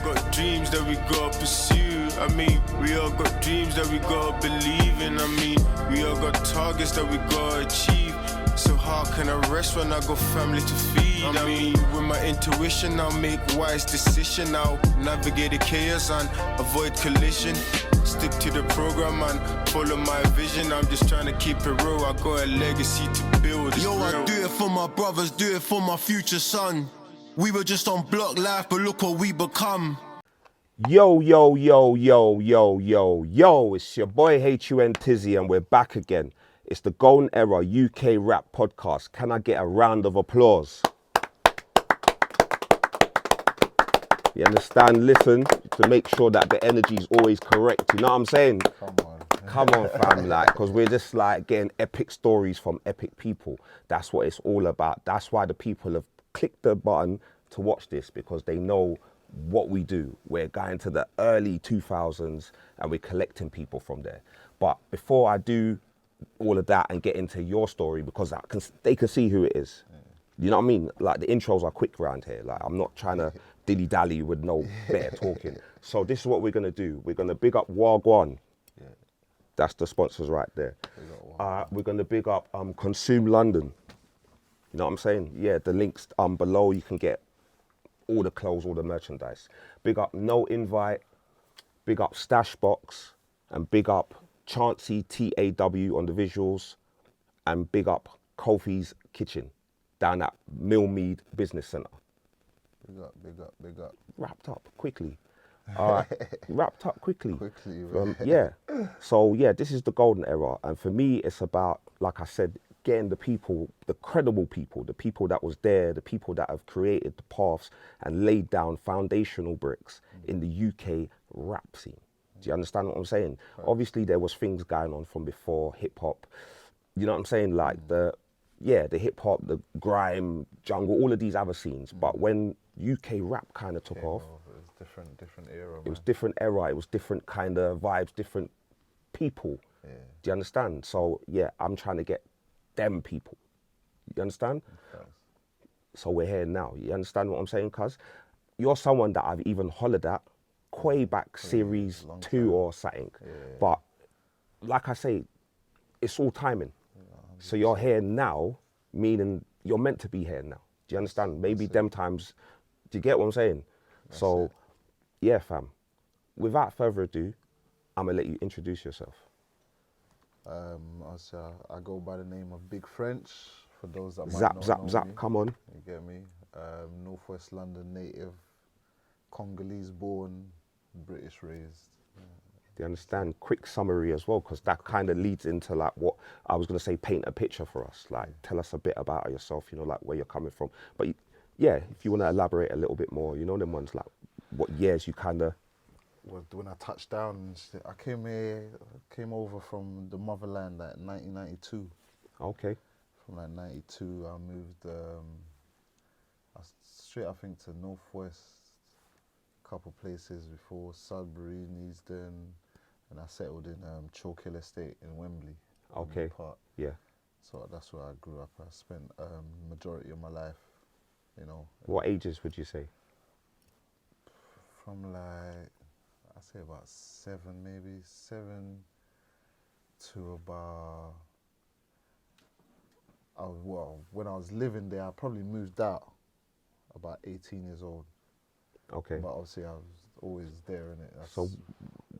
got dreams that we gotta pursue. I mean, we all got dreams that we gotta believe in. I mean, we all got targets that we gotta achieve. So how can I rest when I got family to feed? I mean, with my intuition, I'll make wise decision. I'll navigate the chaos and avoid collision. Stick to the program and follow my vision. I'm just trying to keep it real. I got a legacy to build. Yo, I do it for my brothers, do it for my future son. We were just on block life, but look what we become. Yo, yo, yo, yo, yo, yo, yo, it's your boy HUN Tizzy and we're back again. It's the Golden Era UK Rap Podcast. Can I get a round of applause? You understand? Listen, to make sure that the energy is always correct. You know what I'm saying? Come on, fam, like, because we're just like getting epic stories from epic people. That's what it's all about. That's why the people have clicked the button to watch this, because they know what we do. We're going to the early 2000s and we're collecting people from there. But before I do all of that and get into your story, because they can see who it is. You know what I mean? Like, the intros are quick around here. Like, I'm not trying to dilly-dally with no better talking. So this is what we're going to do. We're going to big up Wagwan. Yeah. That's the sponsors right there. We're going to big up Consume London. You know what I'm saying? Yeah, the links below. You can get all the clothes, all the merchandise. Big up No Invite. Big up Stash Box. And big up Chancey TAW on the visuals. And big up Kofi's Kitchen down at Millmead Business Centre. Big up, big up, big up. Wrapped up quickly. All right, wrapped up quickly. Quickly, yeah. So yeah, this is the golden era, and for me, it's about, like I said, getting the people, the credible people, the people that was there, the people that have created the paths and laid down foundational bricks in the UK rap scene. Do you understand what I'm saying? Right. Obviously, there was things going on from before hip hop. You know what I'm saying? Like the hip hop, the grime, jungle, all of these other scenes. But when UK rap kind of took off, it was different era. Man. It was different era. It was different kind of vibes, different people. Yeah. Do you understand? So yeah, I'm trying to get them people. You understand? Okay. So we're here now. You understand what I'm saying? Cuz you're someone that I've even hollered at way back series 2 or something. Yeah. But like I say, it's all timing. So you're here now, meaning you're meant to be here now. Do you understand? Maybe them times, do you get what I'm saying? So, yeah, fam. Without further ado, I'm going to let you introduce yourself. I go by the name of Big French, for those that might Zap, not zap, know zap, me. come on. You get me? Northwest London native, Congolese born, British raised. Do you understand? Quick summary as well, because that kind of leads into like what I was going to say, paint a picture for us. Like, tell us a bit about yourself, you know, like where you're coming from. But yeah, if you want to elaborate a little bit more, you know, them ones like what years you kind of... Well, when I touched down, I came over from the motherland like 1992. Okay. From like 92, I moved straight, I think, to Northwest, a couple places before, Sudbury, Neasden, and I settled in Chalk Hill Estate in Wembley. Okay. Park. Yeah. So that's where I grew up. I spent majority of my life, you know. What ages would you say? From like, I'd say about 7 to about, when I was living there, I probably moved out about 18 years old. Okay. But obviously I was always there, innit? So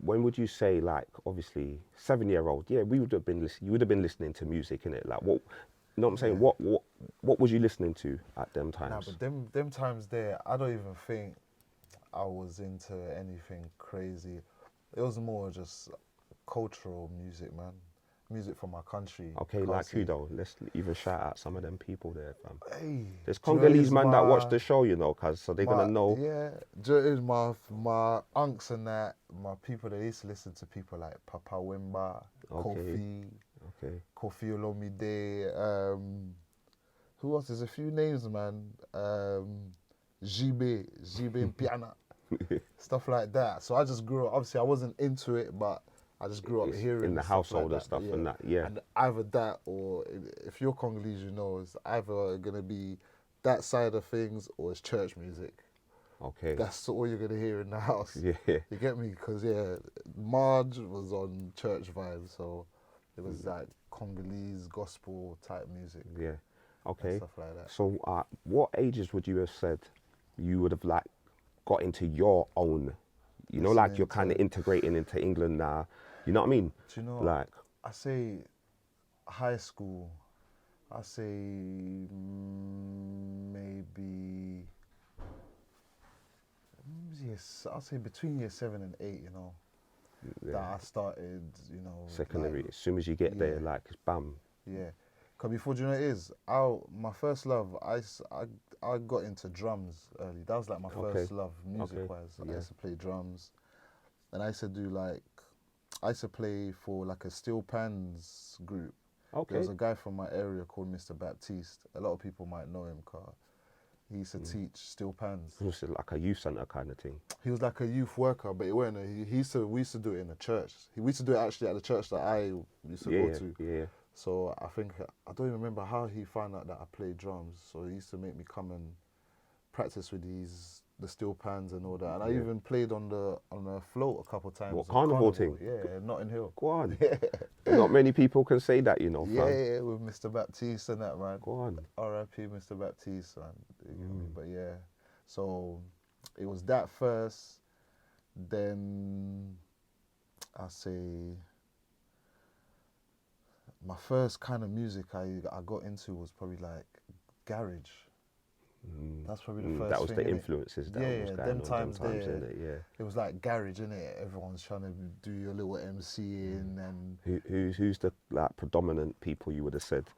when would you say, like, obviously 7-year-old, yeah, you would have been listening to music, innit? Like, what, you know what I'm saying? Yeah. What was you listening to at them times? Nah, but them times there, I don't even think I was into anything crazy. It was more just cultural music, man. Music from my country. Okay, like who though? Let's even shout out some of them people there, fam. Hey, there's Congolese man that watch the show, you know, cause so they're gonna know. Yeah, my unks and that, my people, they used to listen to people like Papa Wemba, Kofi, Kofi Olomide, who else? There's a few names, man. Jibe Piana, stuff like that. So I just grew up, obviously I wasn't into it, but I just grew up hearing in the household and stuff and that, yeah. And either that, or if you're Congolese, you know, it's either gonna be that side of things or it's church music. Okay. That's all you're gonna hear in the house. Yeah. You get me? Because Marge was on church vibes, so it was like Congolese gospel type music. Yeah. Okay. And stuff like that. So, what ages would you have said you would have like got into your own? You know, like you're kind of integrating into England now. You know what I mean? Do you know? Like, I say high school. I say maybe. Yes, I'll say between year 7 and 8. You know, that I started. You know, secondary. like, As soon as you get there, like, it's bam. Yeah. Because before, do you know what it is? My first love, I got into drums early. That was like my first love, music-wise. I used to play drums. And I used to play for like a steel pans group. Okay. There was a guy from my area called Mr. Baptiste. A lot of people might know him, because he used to teach steel pans. It was like a youth centre kind of thing. He was like a youth worker, but it wasn't. We used to do it in a church. We used to do it actually at the church that I used to go to. Yeah. So I don't even remember how he found out that I played drums. So he used to make me come and practice with the steel pans and all that. And I even played on a float a couple of times. What, carnival thing? Yeah, Notting Hill. Go on. Not many people can say that, you know, fam. Yeah, with Mr. Baptiste and that, man. Go on. R.I.P. Mr. Baptiste, man. You get me? But yeah, so it was that first. Then I say my first kind of music I got into was probably like garage. That's probably the first that was thing, the innit? influences that was going them on, times there. innit? Yeah. It was like garage, innit? Everyone's trying to do your little MCing and... Who's the like predominant people you would have said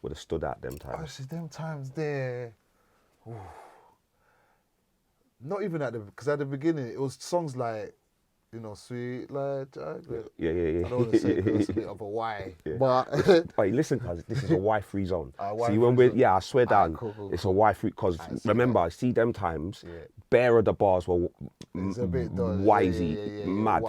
would have stood out them times? Actually, them times there... Ooh. Not even because at the beginning, it was songs like, you know, Sweet Like Chocolate. Yeah. I don't want to say it, it's a bit of a why, but... Hey, listen, cuz this is a Y-free zone. Y See, when free we're, zone. I swear down, Cool. it's a Y-free, because remember, I see them times, bare of the bars were It's a bit done. wisey, mad.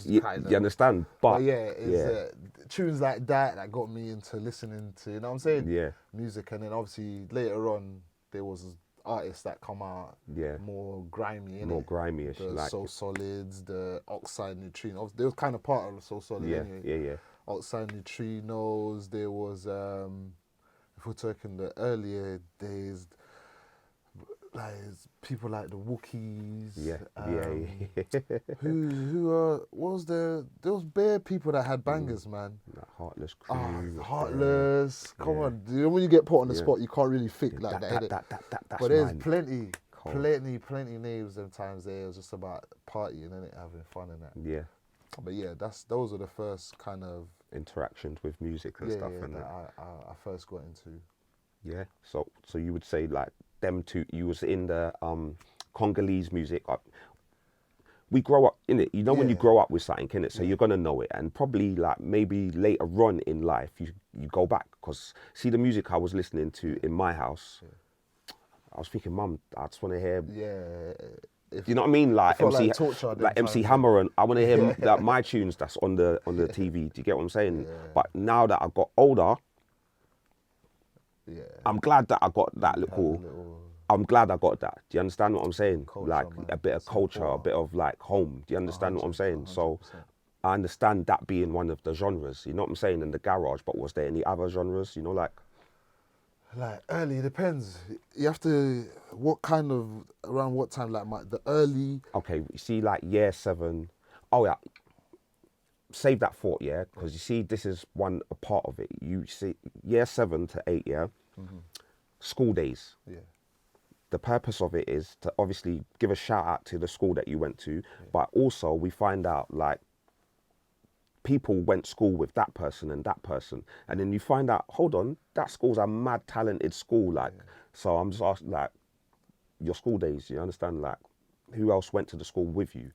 You understand? But yeah, it's tunes like that got me into listening to, you know what I'm saying? Yeah. Music, and then obviously later on, there was artists that come out more grimy, More grimy-ish. The like, So Solids, the Oxide Neutrinos. They were kind of part of the So Solid anyway. Yeah. Oxide Neutrinos. There was, if we're talking the earlier days, like people like the Wookiees. What was there was bare people that had bangers, man. Like Heartless Crew. Heartless. Come on. You know, when you get put on the spot, you can't really think like that. That's but there's mine. plenty names them times there. It was just about partying and having fun and that. Yeah. But yeah, those are the first kind of interactions with music and stuff and that I first got into. Yeah. So you would say like them two, you was in the Congolese music. We grow up in it, you know, when you grow up with something, innit? So you're gonna know it, and probably like maybe later on in life you go back, because see the music I was listening to in my house, I was thinking, Mum, I just want to hear. You know what I mean? Like MC Hammer, and I want to hear like my tunes that's on the TV. Do you get what I'm saying? But now that I got older, I'm glad that I got that little. I'm glad I got that. Do you understand what I'm saying? Culture, like man. A bit of culture, a bit of like home. Do you understand what I'm saying? 100%. So I understand that being one of the genres. You know what I'm saying? In the garage, but was there any other genres? You know, like early, depends. You have to, around what time, like the early. Okay, you see like year 7. Oh yeah, save that thought, yeah, because you see this is a part of it. You see year 7 to 8, school days. Yeah. The purpose of it is to obviously give a shout out to the school that you went to, but also we find out like people went to school with that person and that person, and then you find out, hold on, that school's a mad talented school, like. So I'm just asking, like, your school days, you understand, like, who else went to the school with you?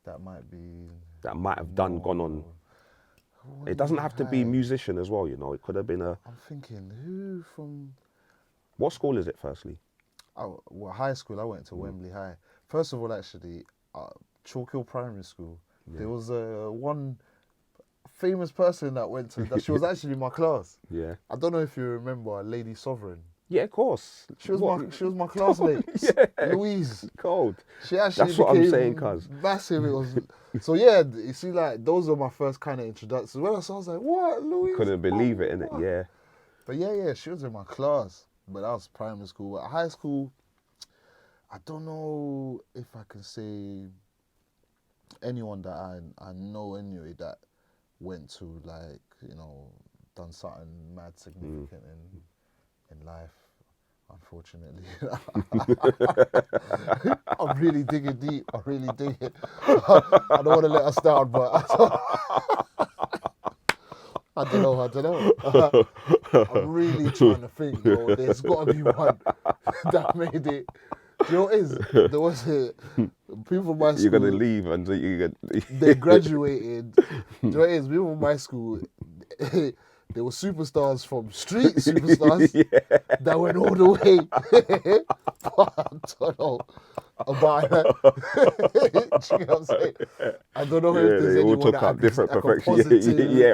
That might have gone on. It doesn't have to be musician as well, you know. It could have been I'm thinking, who from? What school is it, firstly? Oh, well, high school, I went to Wembley High. First of all, actually, Chalk Hill Primary School. There was one famous person that went to that. She was actually in my class. Yeah. I don't know if you remember Lady Sovereign. Yeah, of course. She was my classmate. Louise. Cold. She actually That's what I'm became saying, cuz. massive. It was so yeah. You see, like those were my first kind of introductions. When I saw, I was like, "What, Louise?" Couldn't believe it, innit? Yeah. But yeah, she was in my class. But that was primary school. At high school, I don't know if I can say anyone that I know anyway that went to like, you know, done something mad significant in life. Unfortunately, I'm really digging deep. I really dig it. I don't want to let us down, but I don't know. I'm really trying to think, yo. There's got to be one that made it. Do you know what it is? There was people from my school. You're gonna leave until you get. They graduated. Do you know what it is? People from my school. They were superstars from street superstars that went all the way. I don't know about that. Do you know what I'm saying? I don't know if there's they all anyone took that up different perfection.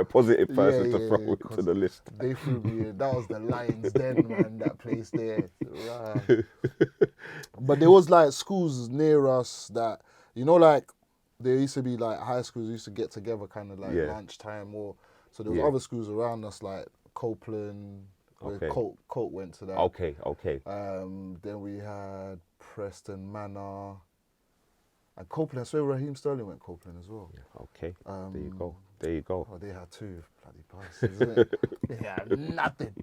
Positive person to throw into the list. They threw me in. That was the Lions Den, man, that place there. Right. But there was like schools near us that, you know, like there used to be like high schools used to get together kind of like lunchtime or... So there was other schools around us like Copeland, where Colt went to that. Okay. Then we had Preston Manor. And Copeland, I swear Raheem Sterling went Copeland as well. Yeah, okay, there you go. Oh, they had two bloody bastards, isn't it? They had nothing.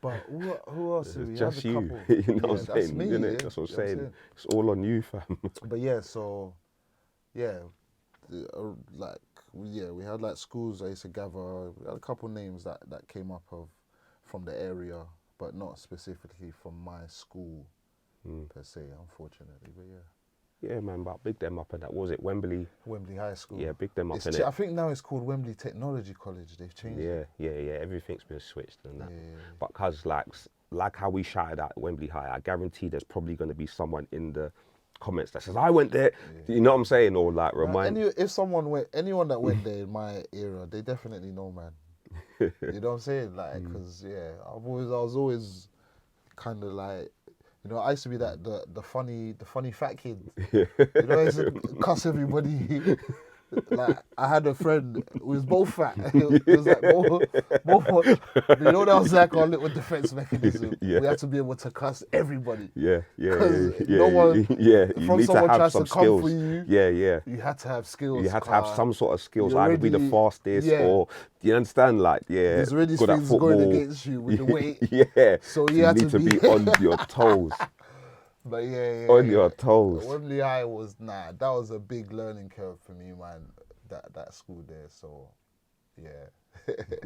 But who else did we have? Just you, couple. you know what I'm saying? Me, innit? That's what I'm saying. It's all on you, fam. But yeah, so, yeah, like, we had like schools I used to gather. We had a couple names that came up from the area, but not specifically from my school per se, unfortunately. But yeah. Yeah, man, but big them up and that. Was it Wembley? Wembley High School. Yeah, big them up in it. I think now it's called Wembley Technology College. They've changed it. Yeah. Everything's been switched and that. Yeah. But cause like how we shouted at Wembley High, I guarantee there's probably going to be someone in the comments that says I went there. You know what I'm saying? Or like remind. Anyone that went there in my era, they definitely know, man. You know what I'm saying? Like, because I was always kind of like, you know, I used to be that the funny fat kid. You know, I used to cuss everybody. Like, I had a friend who was both fat. It was like both. You know, that was like our little defense mechanism. Yeah. We had to be able to cuss everybody. Yeah. No one. You from need someone to have tries some to come skills. for you. Yeah. You had to have skills. You had to have some sort of skills. You're Either be the already- fastest yeah. or do you understand? Like, There's already good at things football. going against you with the weight. Yeah. So you had need to be be- on your toes. But yeah. On your toes. Wembley High was that was a big learning curve for me, man. That school there. So yeah.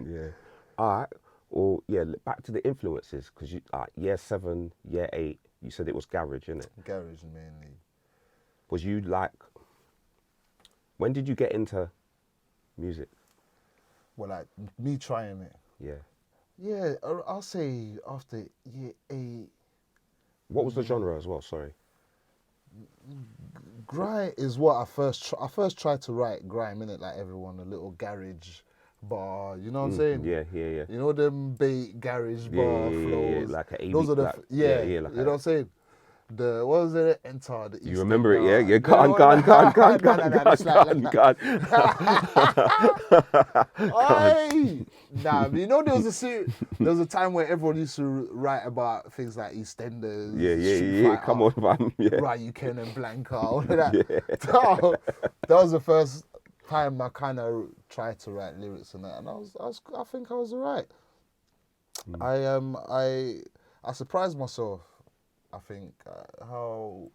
Yeah. All right. Well, yeah. Back to the influences, because you year 7, year 8, you said it was garage, innit? Garage mainly. Was you like? When did you get into music? Well, like me trying it. Yeah. Yeah, I'll say after year 8. What was the genre as well? Sorry. Grime is what I first tried to write grime, innit? Like everyone, a little garage bar, you know what I'm saying? Yeah. You know them bait garage bar flows. Yeah, like a Those are the like, like you know what I'm saying? The what was it? Enter the. You remember it, yeah? Yeah, No, gone. Aye. Nah, but you know there was a time where everyone used to write about things like EastEnders. Street Yeah. Fighter, Come on, fam. Yeah. Right, you Ken and Blanca, all of that. That was the first time I kind of tried to write lyrics and that, and I think I was alright. I surprised myself. I think how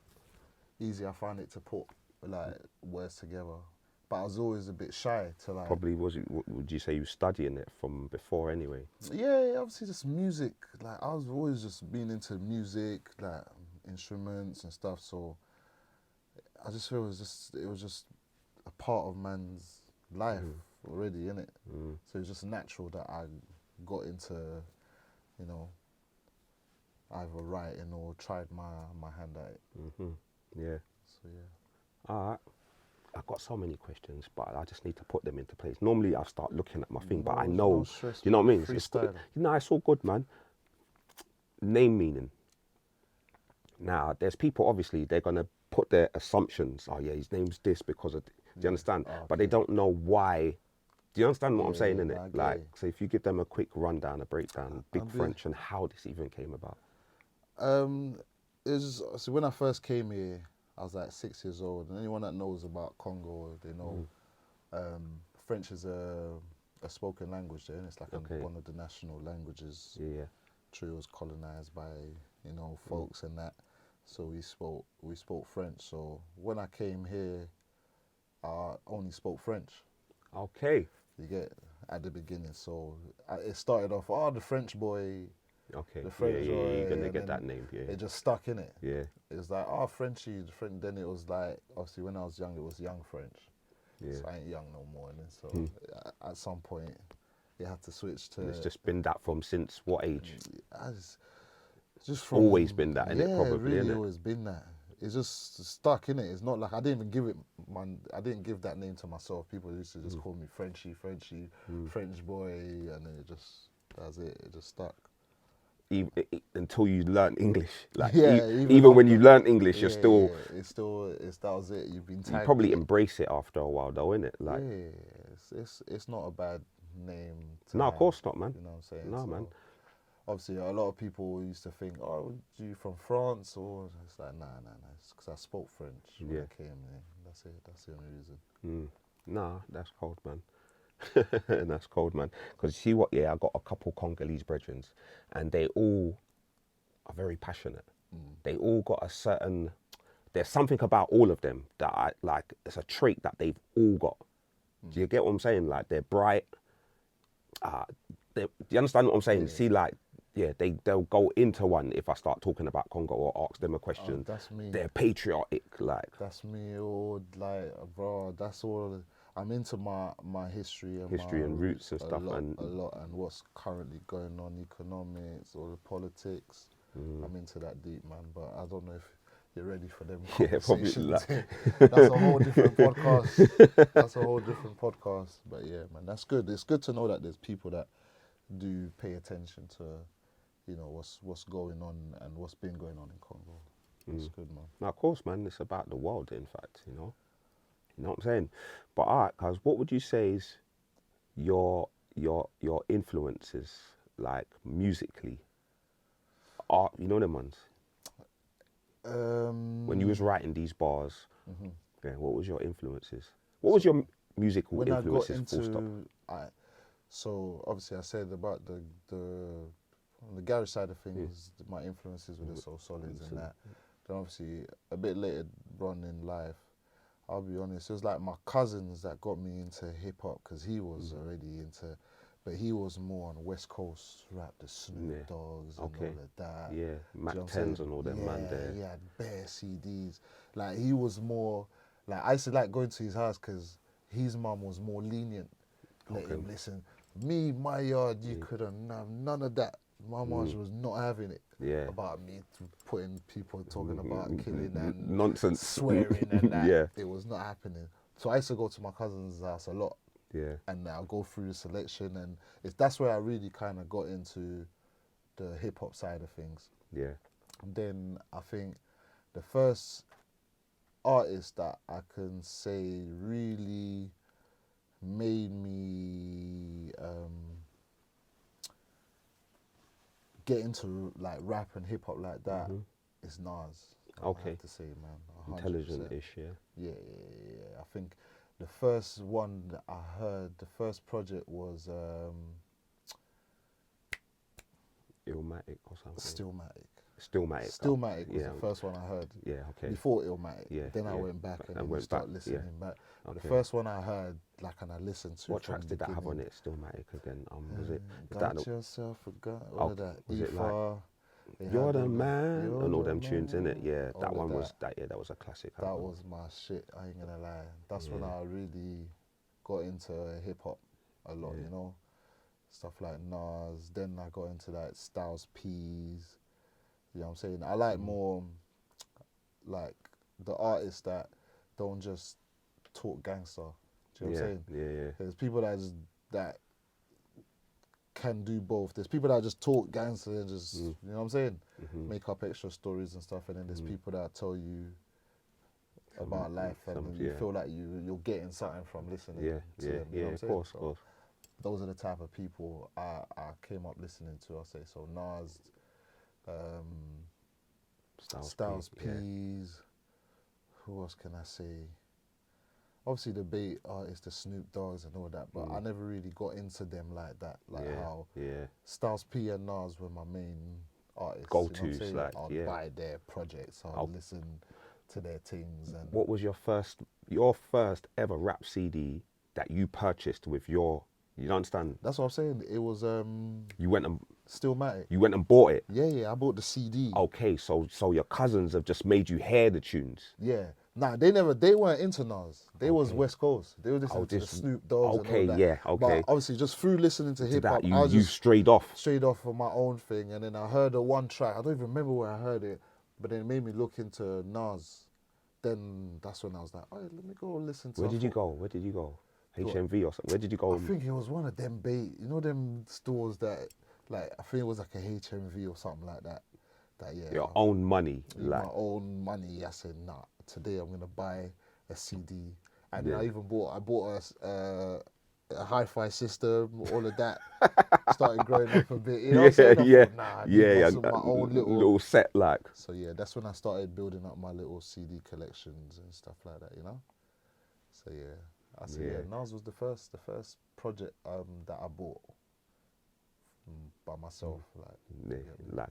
easy I found it to put like words together, but I was always a bit shy to like. Probably would you say you were studying it from before anyway? Yeah, obviously just music. Like I was always just being into music, like instruments and stuff. So I just feel it was just a part of man's life already, innit? So it's just natural that I got into, you know, either writing or tried my hand at it. Yeah. So yeah. All right. I've got so many questions, but I just need to put them into place. Normally I start looking at my thing, but I know, stress, you know what I mean? It's freestyle. good. You know, it's all good, man. name meaning. Now, there's people, obviously, they're going to put their assumptions. Oh, yeah, his name's this because of... Do you understand? Oh, But they don't know why. Do you understand what I'm saying, I innit? get Like, it. so if you give them a quick rundown, a breakdown, Big French, and how this even came about. So when I first came here, I was like 6 years old, and anyone that knows about Congo, they know French is a spoken language there, and it's like one of the national languages. Yeah. True, it was colonized by folks and that, so we spoke French. So when I came here, I only spoke French. Okay. You get at the beginning, so it started off the French boy. Okay. The French boy, you're gonna get that name. Yeah. It just stuck in it. Yeah. It was like Frenchie. Then it was like, obviously when I was young, it was young French. Yeah. So I ain't young no more. And so at some point, you had to switch to. And it's just been that from since what age? Just from always been that, innit? Yeah, Probably, really innit? always been that. It's just stuck in it. It's not like I didn't even give it. I didn't give that name to myself. People used to just call me Frenchie, French boy, and then that's it. It just stuck. Until you learn English, like Yeah, even when you learn English, you're still. Yeah, that was it. You've been. You probably embrace it after a while, though, innit? Like, yeah, it's not a bad name. No, of course not, man. You know what I'm saying? No, So, man. Obviously, a lot of people used to think, "Oh, you from France?" Or it's like, nah. It's because I spoke French when I came here. That's it. That's the only reason. Nah, that's cold, man. That's cold, man. Because you see what? Yeah, I got a couple Congolese brethren, and they all are very passionate. They all got a certain. There's something about all of them that I like. It's a trait that they've all got. Do you get what I'm saying? Like they're bright. Do you understand what I'm saying? See, like, they'll go into one if I start talking about Congo or ask them a question. That's me. They're patriotic, like. That's me, or like, bro. That's all. I'm into my history and roots and stuff, a lot, and what's currently going on, economics or the politics. I'm into that deep, man. But I don't know if you're ready for them conversations. That's a whole different podcast. But yeah, man, that's good. It's good to know that there's people that do pay attention to, what's going on and what's been going on in Congo. It's good, man. Now, of course, man, it's about the world, in fact, You know what I'm saying? But all right, cuz, what would you say is your influences, like, musically? Art, you know them ones? When you was writing these bars, what was your influences? What was your musical influences, full stop? So obviously I said about the garage side of things, my influences were the Soul Solids and that. Then obviously a bit later on in life, I'll be honest, it was like my cousins that got me into hip hop because he was already into, but he was more on West Coast rap, the Snoop Dogs and all of that. Yeah, Mac 10s and all them, man. There. He had bare CDs. Like he was more, like I used to like going to his house because his mum was more lenient. Let him listen. Me, my yard, you couldn't have none of that. My mom was not having it. Yeah. About me putting people talking about killing and nonsense, swearing and that. Yeah. It was not happening. So I used to go to my cousin's house a lot. Yeah. And I'll go through the selection, and that's where I really kind of got into the hip hop side of things. Yeah. And then I think the first artist that I can say really made me get into like rap and hip hop like that is Nas. Okay. I have to say, man. 100%. Intelligent-ish, yeah. Yeah. I think the first one that I heard, the first project was Illmatic or something. Stillmatic was the first one I heard. Yeah, okay. Before Illmatic. Yeah. Then I went back and went started back, listening back. But the first one I heard, like, and I listened to. What tracks did that have on it? Stillmatic again. Was it? Got yourself a gun. All of that. Was it like You're the Man and all them tunes in it? Yeah, that one was that. Yeah, that was a classic. That was my shit. I ain't gonna lie. That's when I really got into hip hop a lot. You know, stuff like Nas. Then I got into like Styles P's. You know what I'm saying? I like more like the artists that don't just talk gangster. Do you know what I'm saying? Yeah. There's people that can do both. There's people that just talk gangster and just, you know what I'm saying? Make up extra stories and stuff. And then there's people that tell you about life and you feel like you're getting something from listening to them. You know what I'm saying? Of course. Those are the type of people I came up listening to, I'll say. So Nas, Styles P's, who else can I say? Obviously the bait artists, the Snoop Dogg's and all that, but I never really got into them like that. Like how Styles P and Nas were my main artists. Go-tos, you know what I'm saying? like, I'd buy their projects, I'd listen to their things. And what was your first ever rap CD that you purchased with your, you don't understand? That's what I'm saying. It was you went and Stillmatic. You went and bought it? Yeah, I bought the CD. Okay, so your cousins have just made you hear the tunes? Yeah. Nah, they weren't into Nas. They was West Coast. They were listening to the Snoop Dogg's and all that. Okay. But obviously just through listening to hip hop, you strayed off. Straight off of my own thing, and then I heard the one track. I don't even remember where I heard it, but then it made me look into Nas. Then that's when I was like, oh, let me go listen to. Where did you go? HMV or something? Where did you go? I think it was one of them them stores that, like, I think it was like a HMV or something like that. Your own money. My own money. I said, nah, today I'm gonna buy a CD. And then I bought a hi-fi system, all of that. Started growing up a bit. You know what I'm saying? I thought, nah, my own little set like. So yeah, that's when I started building up my little CD collections and stuff like that, you know? So yeah. I said, Nas was the first project that I bought by myself.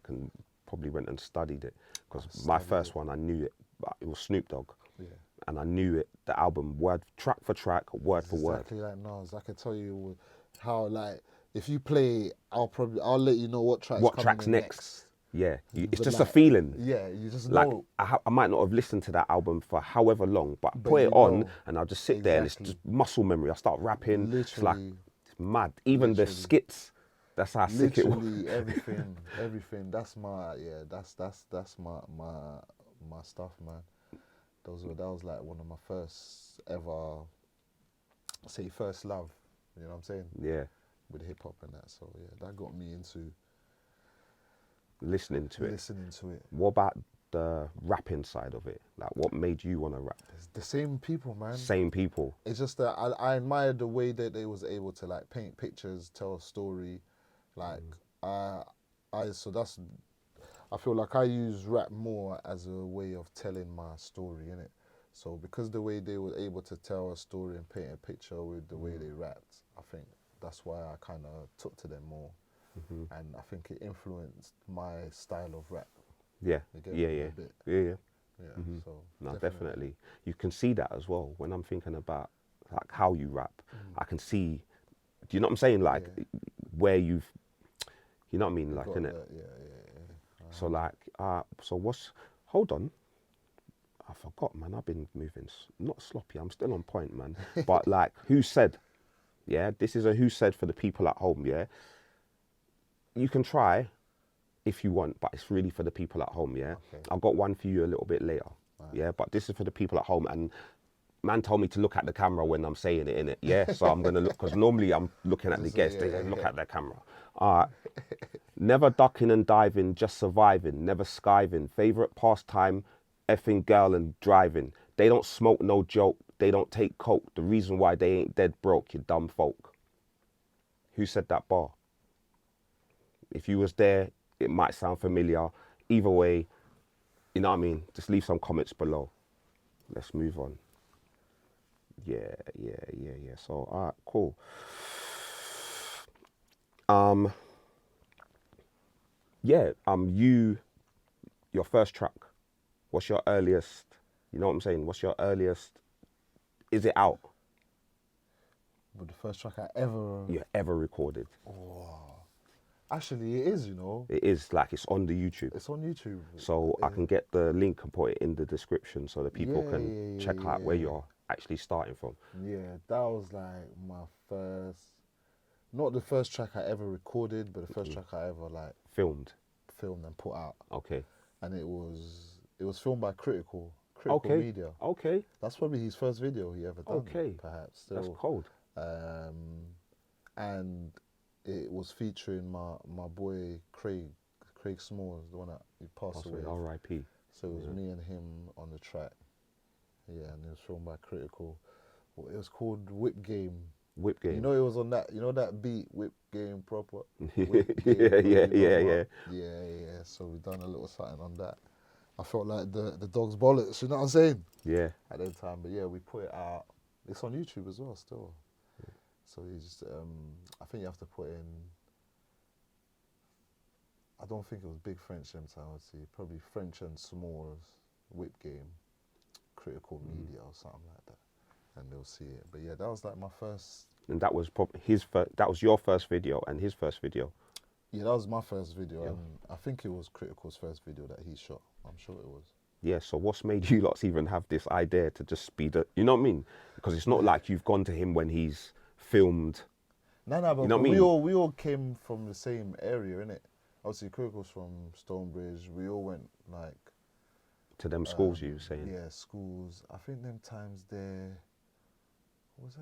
And probably went and studied it, because my first one, I knew it, but it was Snoop Dogg. Yeah. And I knew it, the album, track for track, word for word. Exactly like Nas. I can tell you how, like, if you play, I'll let you know what track's next. Yeah, it's just a feeling. Yeah, you just know. Like, I might not have listened to that album for however long, but I put it on and I'll just sit there and it's just muscle memory. I start rapping. Literally. It's like, it's mad. Even the skits, that's how sick it was. Literally everything. That's my stuff, man. That was like one of my first ever, first love. You know what I'm saying? Yeah. With hip hop and that. So yeah, that got me into listening to it. What about the rapping side of it? Like, what made you want to rap? It's the same people, man. Same people. It's just that I admired the way that they was able to, like, paint pictures, tell a story. Like, I feel like I use rap more as a way of telling my story, innit? So because the way they were able to tell a story and paint a picture with the way they rapped, I think that's why I kind of took to them more. And I think it influenced my style of rap. Yeah. So no, definitely. You can see that as well when I'm thinking about, like, how you rap. I can see, do you know what I'm saying? Like, where you've, you know what I mean? Like, innit? So like, hold on. I forgot, man. I've been moving, not sloppy. I'm still on point, man. But like, who said? Yeah, this is a who said for the people at home, yeah? You can try if you want, but it's really for the people at home, yeah? Okay. I've got one for you a little bit later, yeah? But this is for the people at home, and man told me to look at the camera when I'm saying it, innit? Yeah, so I'm going to look, because normally I'm looking at the guests, they look at the camera. All right. Never ducking and diving, just surviving, never skiving. Favourite pastime, effing girl and driving. They don't smoke, no joke. They don't take coke. The reason why they ain't dead broke, you dumb folk. Who said that bar? If you was there, it might sound familiar. Either way, you know what I mean? Just leave some comments below. Let's move on. Yeah. So, all right, cool. Your first track, what's your earliest, you know what I'm saying? What's your earliest, is it out? But the first track I ever recorded. Oh. Actually, it is, you know. It is, like, it's on the YouTube. It's on YouTube. So I can get the link and put it in the description so that people can check out where you're actually starting from. Yeah, that was like my first, not the first track I ever recorded, but the first track I ever, like, filmed and put out. Okay. And it was filmed by Kritikal Media. Okay. That's probably his first video he ever done. Okay. Perhaps. That's cold. And it was featuring my boy Craig Smallz, the one that he passed away. R.I.P. So it was me and him on the track. Yeah, and it was filmed by Kritikal. Well, it was called Whip Game. Whip Game. You know, it was on that. You know that beat, Whip Game proper. Whip Game, yeah. So we done a little something on that. I felt like the dog's bollocks. You know what I'm saying? Yeah. At that time, but yeah, we put it out. It's on YouTube as well, still. Yeah. So you just, I think you have to put in. I don't think it was Big French them time. I would say probably French and Smallz, Whip Game, Kritikal Media or something like that, and they'll see it. But yeah, that was like my first. And that was probably that was your first video and his first video. Yeah, that was my first video, and I think it was Kritikal's first video that he shot. I'm sure it was. Yeah, so what's made you lots even have this idea to just speed it? You know what I mean? Because it's not like you've gone to him when he's filmed. No, but you know what I we mean? all came from the same area, innit? Obviously, Kritikal's from Stonebridge. We all went like To them schools, you were saying? Yeah, schools. I think them times there was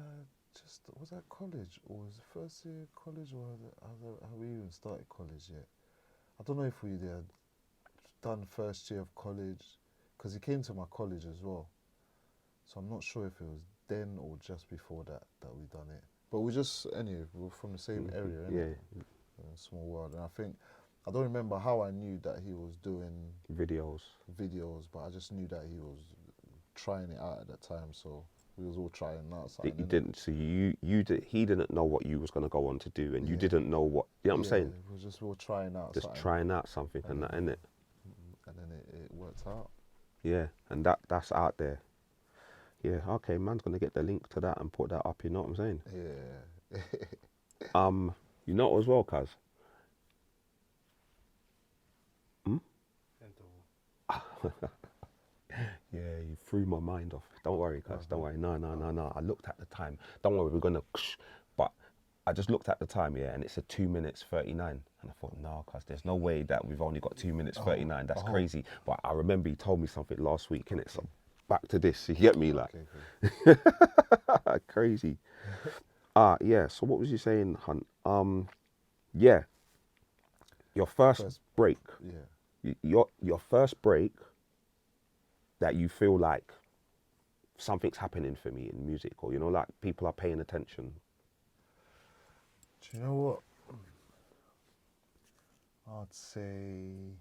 that college, or was it first year college, or have we even started college yet? I don't know if we had done first year of college, because he came to my college as well. So I'm not sure if it was then or just before that we done it. But we just, anyway, we were from the same area, innit? Yeah. Small world. And I think, I don't remember how I knew that he was doing Videos, but I just knew that he was trying it out at that time. So we was all trying out something. You didn't see he didn't know what you was gonna go on to do, and you didn't know what, you know what I'm saying? We were just all trying out just something. trying out something and that, innit? And then it worked out. Yeah, and that's out there. Yeah, okay, man's gonna get the link to that and put that up, you know what I'm saying? Yeah. You know as well, cuz. Yeah, you threw my mind off. Don't worry, cuz. Don't worry. No. I looked at the time. Don't worry, we're gonna. But I just looked at the time, yeah, and it said 2 minutes 39, and I thought, no, cuz there's no way that we've only got 2 minutes 39. That's crazy. But I remember he told me something last week, innit? So back to this. You get me, like crazy. Yeah. So what was you saying, Hunt? Yeah. Your first break. Yeah. Your first break that you feel like something's happening for me in music, or, you know, like people are paying attention. Do you know what? I'd say,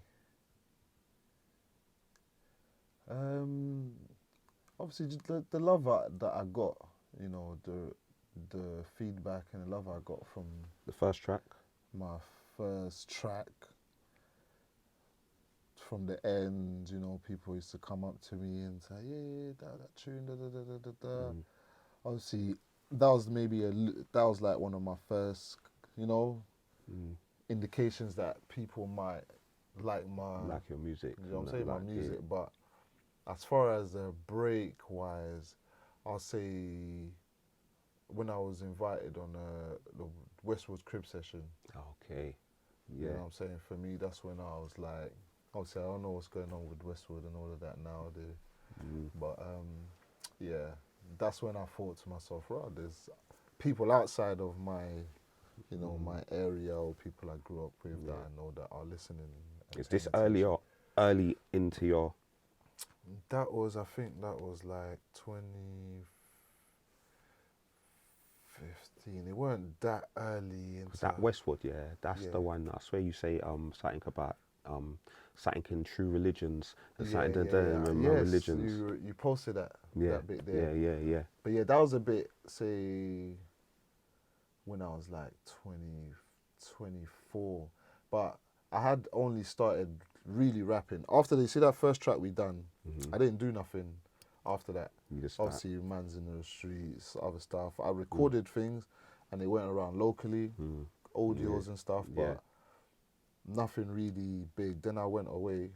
obviously just the love that I got, you know, the feedback and the love I got from The first track. my first track. From the end, you know, people used to come up to me and say, yeah, that tune, Obviously, that was like one of my first, you know, indications that people might like your music. You know what I'm saying, my music. Yeah. But as far as a break-wise, I'll say when I was invited on the Westwood Crib session. Okay. Yeah. You know what I'm saying? For me, that's when I was like, obviously, I don't know what's going on with Westwood and all of that now, but yeah, that's when I thought to myself, right, there's people outside of my, you know, my area, or people I grew up with that I know that are listening. Is this early into your? I think that was like 2015. It weren't that early into that Westwood, yeah. That's the one. I swear you say something about something in True Religions and something religions. You posted that bit there. Yeah. But yeah, that was a bit, say, when I was like 24. But I had only started really rapping after they see that first track we done. I didn't do nothing after that. Obviously, man's in the streets, other stuff. I recorded things, and they went around locally, audios and stuff, but nothing really big. Then I went away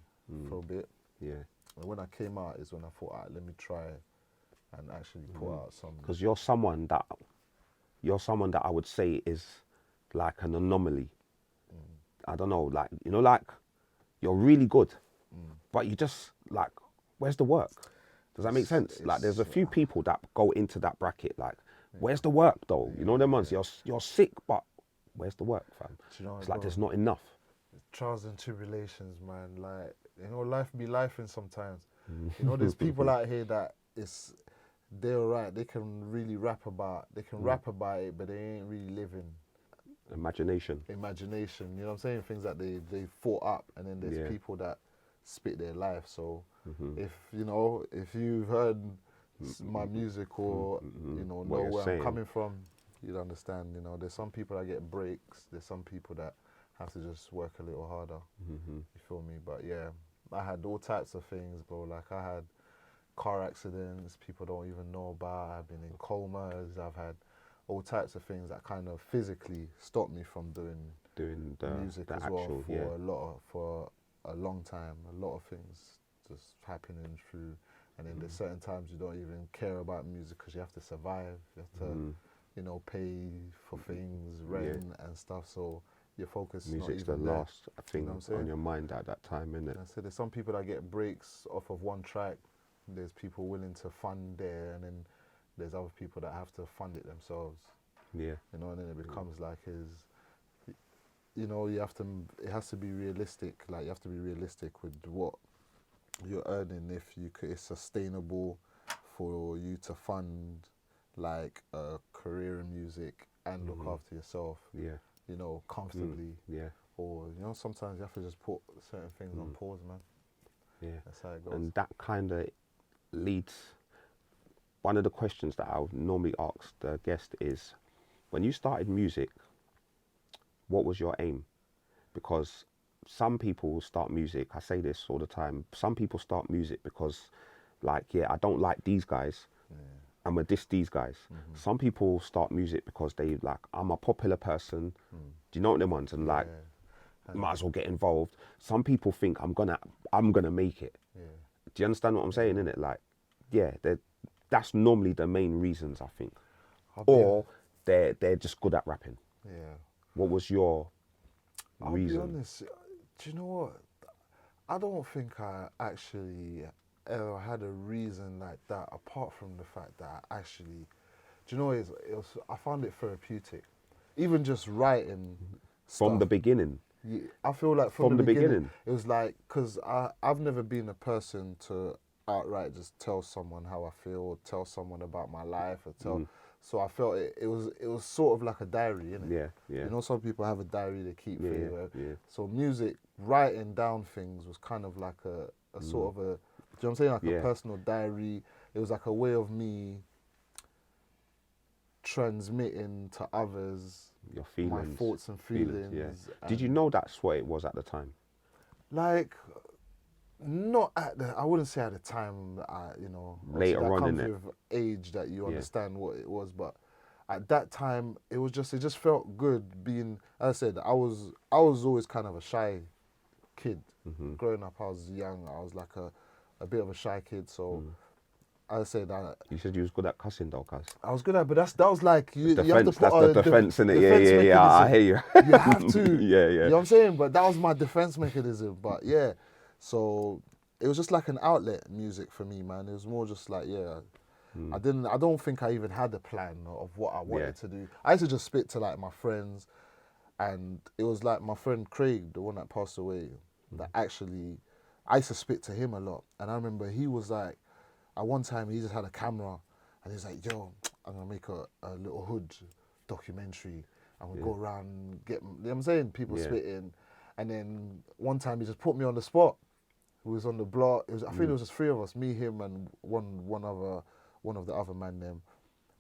for a bit. Yeah. And when I came out is when I thought, let me try and actually put out some. Because you're someone that I would say is like an anomaly. I don't know, like, you know, like you're really good, but you just like, where's the work? Does that make sense? Like, there's a few people that go into that bracket. Like, where's the work though? You know them ones. You're sick, but where's the work, fam? Do you know, It's like bro, there's not enough. trials and tribulations, man. Like, you know, life be lifing sometimes. You know, there's people out here that they're alright. They can really rap about it, but they ain't really living. Imagination. You know what I'm saying? Things that they thought up, and then there's people that spit their life. So if you've heard my music or know where I'm coming from, you'd understand. You know, there's some people that get breaks. There's some people that have to just work a little harder. You feel me? But yeah, I had all types of things, bro. Like, I had car accidents people don't even know about. I've been in comas. I've had all types of things that kind of physically stopped me from doing the music as well for a long time. A lot of things just happening through, and then there's certain times you don't even care about music because you have to survive. You have to, pay for things, rent and stuff. So your focus Music's is not even the there. last thing on your mind at that time, isn't it? So there's some people that get breaks off of one track. There's people willing to fund there, and then there's other people that have to fund it themselves. Yeah. You know, and then it becomes like it has to be realistic. Like, you have to be realistic with what you're earning if it's sustainable for you to fund like a career in music and look after yourself. Yeah. You know, comfortably. Yeah. Or, sometimes you have to just put certain things on pause, man. Yeah. That's how it goes. And that kind of leads, one of the questions that I would normally ask the guest is, when you started music, what was your aim? Because some people start music, I say this all the time, some people start music because, like, I don't like these guys, I'm gonna diss these guys. Some people start music because they like, I'm a popular person. Do you know what them ones? And like, might as well get involved. Some people think I'm gonna make it. Do you understand what I'm saying, innit? Like, that's normally the main reasons, I think. Or they're just good at rapping. Yeah. What was your reason? I'll be honest, do you know what? I don't think I actually ever had a reason like that, apart from the fact that I actually, do you know, I found it therapeutic. Even just writing From the beginning? Yeah, I feel like from the beginning, it was like, because I've never been a person to outright just tell someone how I feel, or tell someone about my life, or tell. So I felt it was sort of like a diary, innit? Yeah. You know, some people have a diary they keep things. Yeah. So music, writing down things was kind of like a sort of a, do you know what I'm saying? Like a personal diary. It was like a way of me transmitting to others your feelings, my thoughts and feelings. Did you know that's what it was at the time? Like, not at the, I wouldn't say at the time that later that on, comes innit? with age that you understand what it was, but at that time it just felt good being, as I said, I was always kind of a shy kid. Growing up, I was young, I was like a bit of a shy kid, so I said that. You said you was good at cussing though, cuz. I was good at, but that was like you have to put that's the defense in it. Yeah. I hear you. You have to. Yeah. You know what I'm saying? But that was my defense mechanism. But yeah, so it was just like an outlet, music for me, man. It was more just like I don't think I even had a plan of what I wanted to do. I used to just spit to like my friends, and it was like my friend Craig, the one that passed away, that actually I used to spit to him a lot. And I remember he was like, at one time he just had a camera and he's like, yo, I'm gonna make a little hood documentary and we'll go around and get, you know what I'm saying, people spitting. And then one time he just put me on the spot. We was on the block. I think it was just three of us, me, him, and one of the other man them.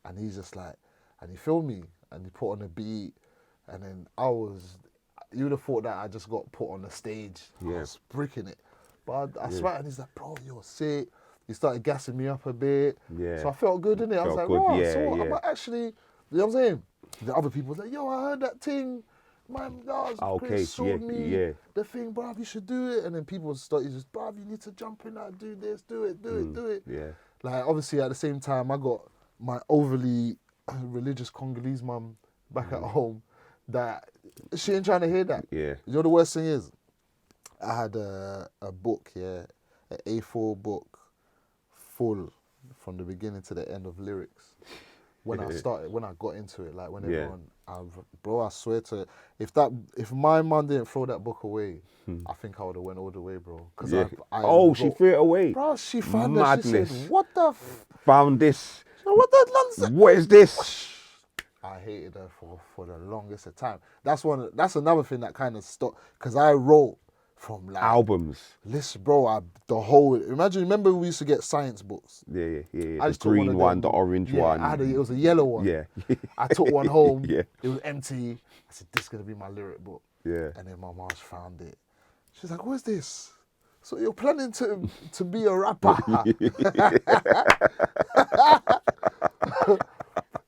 And he's just like, and he filmed me and he put on a beat. And then you would have thought that I just got put on the stage. I was bricking it. But I swear, and he's like, bro, you're sick. He started gassing me up a bit. Yeah. So I felt good, innit? I was like, wow, I'm actually, you know what I'm saying? The other people was like, yo, I heard that thing. Man, Chris showed me the thing, bruv, you should do it. And then people started just, bruv, you need to jump in that, do this, do it. Yeah. Like, obviously, at the same time, I got my overly religious Congolese mum back at home that she ain't trying to hear that. Yeah. You know the worst thing is? I had a book, an A4 book, full from the beginning to the end of lyrics. when I got into it, like when everyone, bro, I swear to it, if my mum didn't throw that book away, I think I would have went all the way, bro. Cause she threw it away. Bro, she found that. She said, "What the? Found this. What the nonsense? What is this?" I hated her for the longest of time. That's another thing that kind of stopped, because I wrote from like albums. Listen, bro, remember we used to get science books? Yeah. I The green one, the orange one. It was a yellow one. Yeah. I took one home. Yeah. It was empty. I said, this is going to be my lyric book. Yeah. And then my mom found it. She's like, what's this? So you're planning to be a rapper?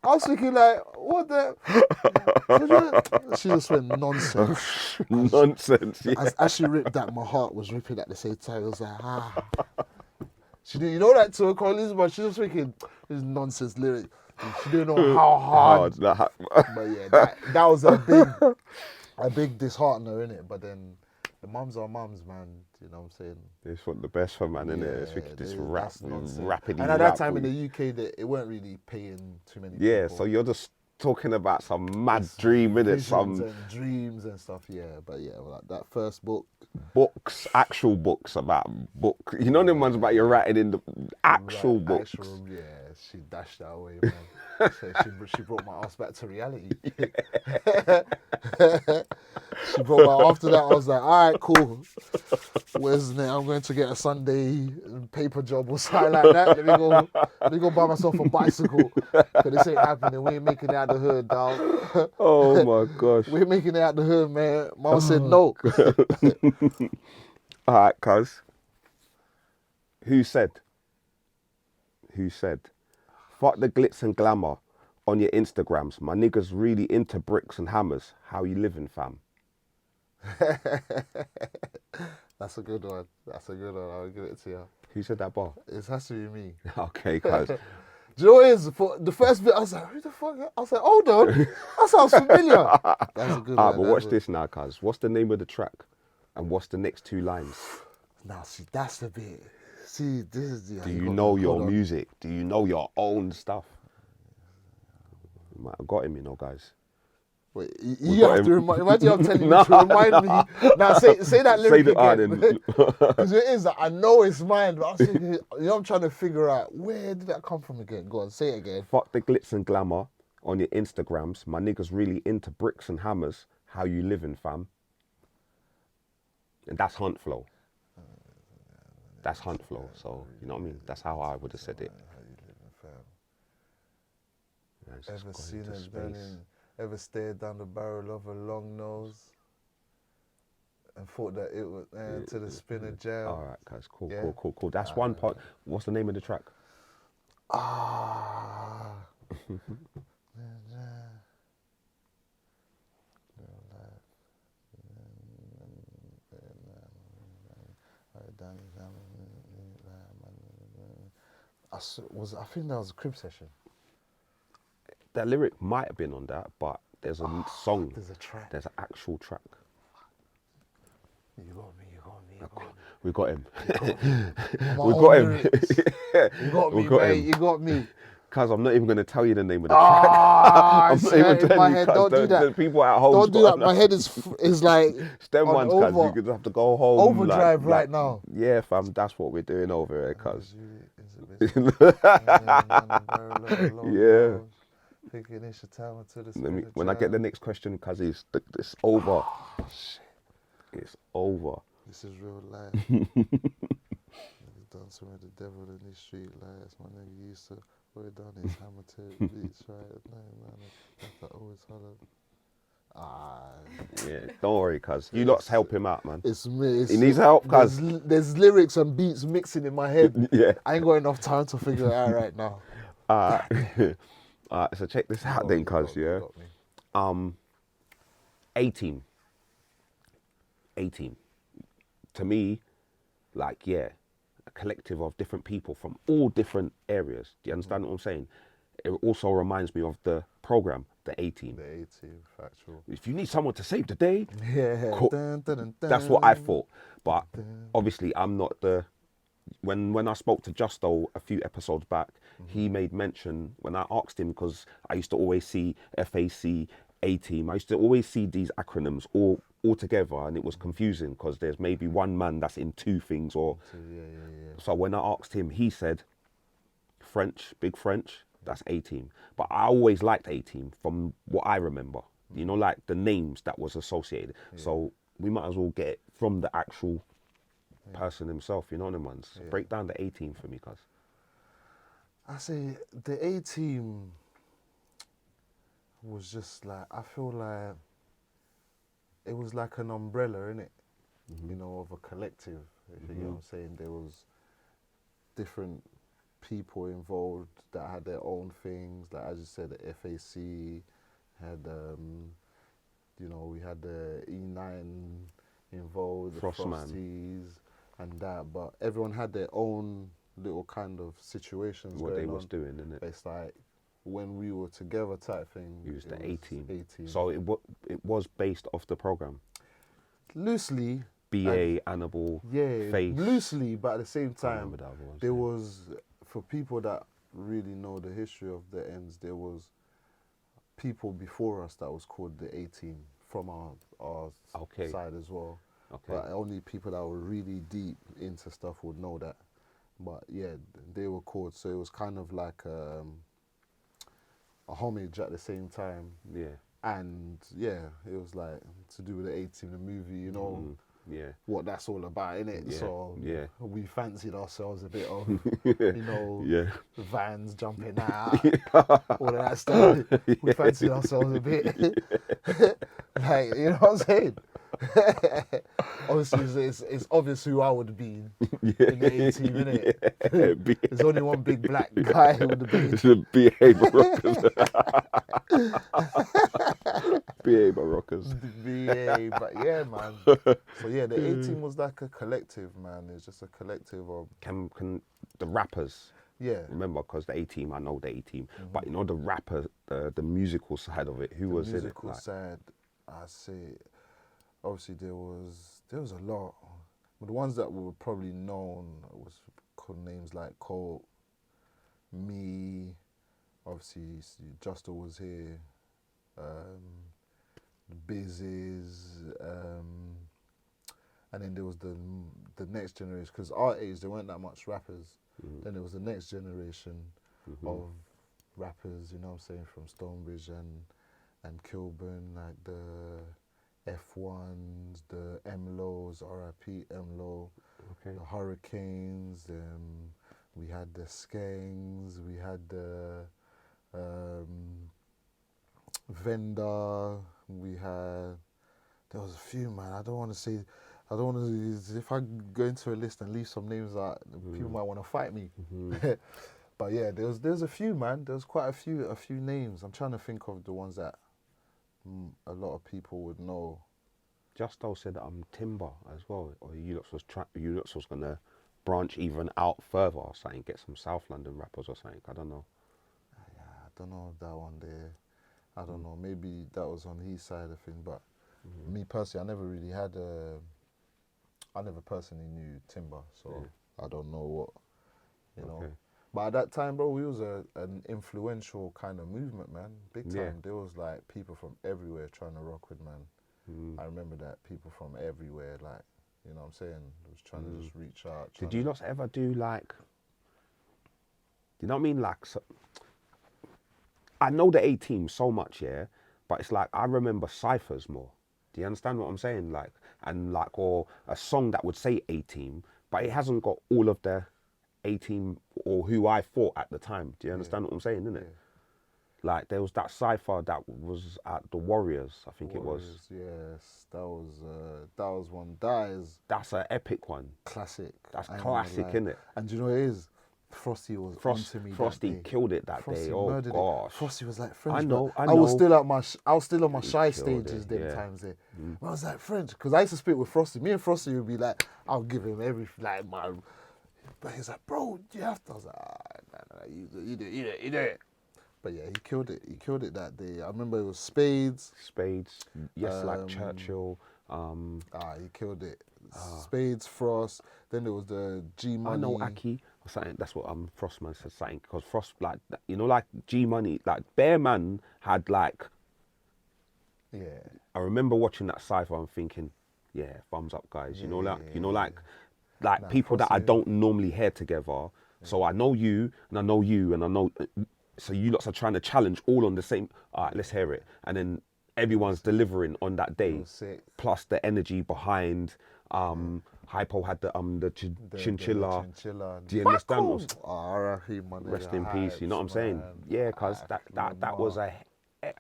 I was thinking like, what the? She just went nonsense. Nonsense. Yeah. As she ripped that, my heart was ripping at the same time. It was like, She didn't, you know that to her colleagues, but she was thinking, this nonsense lyric. And she didn't know how hard. But yeah, that was a big disheartener, innit? But then the mums are mums, man. You know what I'm saying? They just want the best for man, innit? It's just rapidly. And at that time in the UK, it weren't really paying too many people. Yeah, so you're just talking about some mad dream, innit? Some and dreams and stuff, yeah. But yeah, like that first book. Actual books about book. You know them ones about you're writing in the actual books. Yeah, she dashed that away, man. So she brought my ass back to reality. She brought my, after that I was like, all right, cool. Where's it? I'm going to get a Sunday paper job or something like that. Let me go buy myself a bicycle. Cause this ain't happening. We ain't making it out the hood, dog. Oh my gosh. We ain't making it out the hood, man. Mama said no. All right, cuz. Who said? Fuck the glitz and glamour on your Instagrams. My niggas really into bricks and hammers. How you living, fam? That's a good one. I'll give it to you. Who said that bar? It has to be me. Okay, cuz. Do you know what it is? For the first bit, I was like, who the fuck? I was like, hold on. That sounds familiar. That's a good one. But watch this now, cuz. What's the name of the track? And what's the next two lines? Now, see, that's the bit. See, this is the... Do you know your music? Do you know your own stuff? You might have got him, you know, guys. Wait, you have to remind... Imagine I'm telling you to remind me. Now, say that lyric again. Because it is, I know it's mine, but I was thinking, you know, I'm trying to figure out, where did that come from again? Go on, say it again. Fuck the glitz and glamour on your Instagrams. My niggas really into bricks and hammers. How you living, fam? And that's Hunt flow. That's Hunt flow. So, you know what I mean? That's how I would have said it. How you living, fam? Ever seen a burning... Ever stared down the barrel of a long nose and thought that it would to the spinner jail? All right, guys, cool. That's one part. What's the name of the track? I think that was a crib session. That lyric might have been on that, but there's a song. There's a track. There's an actual track. You got me. We got him. We got him. You got me, mate. You got me. Cuz I'm not even going to tell you the name of the track. I'm not even telling you, don't do that. The people at home. Don't do that. My head is like STEM ones, cuz you could have to go home. Overdrive right now. Yeah, fam, that's what we're doing over here, cuz. Yeah. Thinking it's your time until the when I get the next question, cuz it's over. Shit. It's over. This is real life. Dancing with the devil in these street lights. My nigga used to wear down his hammer to beats, right? I always holler. Yeah, don't worry, cuz. You lots help him out, man. It's me. He needs help, cuz. There's lyrics and beats mixing in my head. Yeah. I ain't got enough time to figure it out right now. Alright, so check this out then, cuz, yeah. 18. To me, like, yeah, a collective of different people from all different areas. Do you understand what I'm saying? It also reminds me of the program, the 18. The 18, factual. If you need someone to save the day, yeah, cool. That's what I thought. But obviously, I'm not the when I spoke to Justo a few episodes back, he made mention when I asked him, because I used to always see FAC, A-Team. I used to always see these acronyms all together, and it was confusing because there's maybe one man that's in two things. Or so when I asked him, he said French, big French, that's A-Team. But I always liked A-Team from what I remember. You know, like the names that was associated. So we might as well get it from the actual person himself, you know what I mean? So break down the A-Team for me, cuz. I say the A-Team was just like, I feel like it was like an umbrella, innit? You know, of a collective, if you know what I'm saying. There was different people involved that had their own things, like as you said, the FAC had, you know, we had the E9 involved, the Frosties and that, but everyone had their own little kind of situations what going they on. was doing, innit? It's like when we were together type thing. It was the A-Team. A-Team. So it was based off the program. Loosely. BA, Annabelle, Face. Loosely, but at the same time, there yeah. was, for people that really know the history of the ends, there was people before us that was called the A-Team from our side as well. Okay. But only people that were really deep into stuff would know that. But yeah, they were called, so it was kind of like a homage at the same time. Yeah. And yeah, it was like to do with the A-Team, the movie, you know. What that's all about, innit? Yeah. So we fancied ourselves a bit of, you know, vans jumping out, all of that stuff. We fancied ourselves a bit, like, you know what I'm saying? Obviously, it's obvious who I would be in the A-Team, innit? There's only one big black guy who would be. It's the BA Barockers. BA, but yeah, man. So yeah, the A-Team was like a collective, man. It's just a collective of... Can the rappers... Yeah. Remember, because the A-Team, I know the A-Team, but you know the rapper, the musical side of it, who was in it? The musical side, I say... Obviously, there was a lot, but the ones that were probably known was called names like Colt, me, obviously Justo was here, the Bizes, and then there was the next generation, because our age there weren't that much rappers. Then there was the next generation of rappers, you know what I'm saying, from Stonebridge and Kilburn, like the F1s, the M-Lows, RIP M-Low, the Hurricanes, we had the Skangs, we had the Vendor, there was a few, man. I don't want to, if I go into a list and leave some names out, people might want to fight me. But yeah, there's a few, man. There's quite a few names. I'm trying to think of the ones that a lot of people would know. Justo said Timber as well, or you lot was gonna branch even out further or something, get some South London rappers or something. I don't know. Yeah, I don't know that one there. I don't know. Maybe that was on his side of thing, but me personally, I never really had I never personally knew Timber, so I don't know what, you know. But at that time, bro, we was an influential kind of movement, man. Big time. Yeah. There was like people from everywhere trying to rock with, man. I remember that, people from everywhere, like, you know what I'm saying, was trying to just reach out. Did you lot ever do like, you know what I mean? Like, so, I know the A-Team so much, yeah, but it's like I remember ciphers more. Do you understand what I'm saying? Like, and like, or a song that would say A-Team, but it hasn't got all of the A-Team or who I thought at the time. Do you understand what I'm saying, innit? Yeah. Like, there was that cipher that was at the Warriors, I think it was. Yes, that was one. That's an epic one. Classic. That's classic, innit? And you know what it is? Frosty was onto me. Frosty killed it that day. Oh gosh. Frosty was like, French. I know. I was still on my shy stages them times there. I was like, French, because I used to spit with Frosty. Me and Frosty would be like, I'll give him everything, like my. But he's like, bro, you have to. I was like, you do it. But yeah, he killed it. He killed it that day. I remember it was Spades. Yes, like Churchill. He killed it. Spades, Frost. Then there was the G Money. I know Aki or something. That's what Frostman said something because Frost like like G Money like Bear Man had like. Yeah. I remember watching that cypher and thinking, yeah, thumbs up, guys. Like people that I don't normally hear together. So I know you and I know you and I know. So you lots are trying to challenge all on the same. All right, let's hear it. And then everyone's delivering on that day. Plus the energy behind. Hypo had the chinchilla. Do you understand? Rest in peace. You know what I'm saying? Yeah, cause that was a.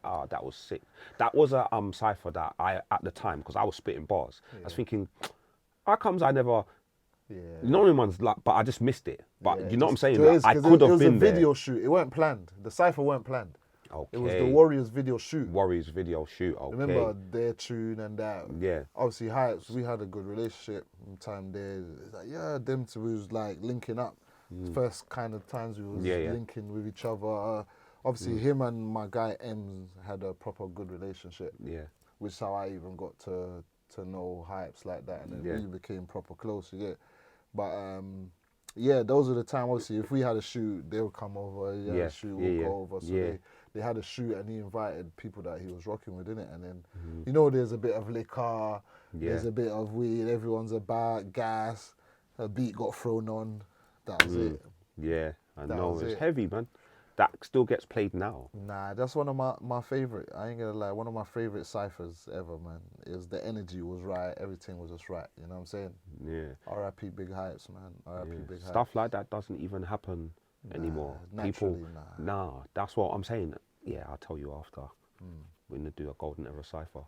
That was sick. That was a cipher that I at the time because I was spitting bars. I was thinking, how comes I never? No one's like, but I just missed it. But you know what I'm saying? Like, I could have been there. It was a video shoot. It weren't planned. The cipher weren't planned. Okay. It was the Warriors video shoot. Warriors video shoot. Okay. Remember their tune and that. Yeah. Obviously, Hypes. We had a good relationship. Time there, it's like them two was like linking up. First kind of times we was linking with each other. Obviously, him and my guy Ems had a proper good relationship. Yeah. Which is how I even got to know Hypes like that, and then we became proper close. You get, but those are the time. Obviously, if we had a shoot, they would come over. A shoot, we'll go over. So they had a shoot, and he invited people that he was rocking with, innit? And then there's a bit of liquor, there's a bit of weed. Everyone's about gas. A beat got thrown on. That was it. Yeah, I know it's heavy, man. That still gets played now. Nah, that's one of my favorite. I ain't gonna lie, one of my favorite ciphers ever, man. Is the energy was right, everything was just right. You know what I'm saying? Yeah. R.I.P. Big Hypes, man. R.I.P. Big Hypes. Stuff like that doesn't even happen anymore. People, that's what I'm saying. Yeah, I'll tell you after. We're gonna do a golden era cipher.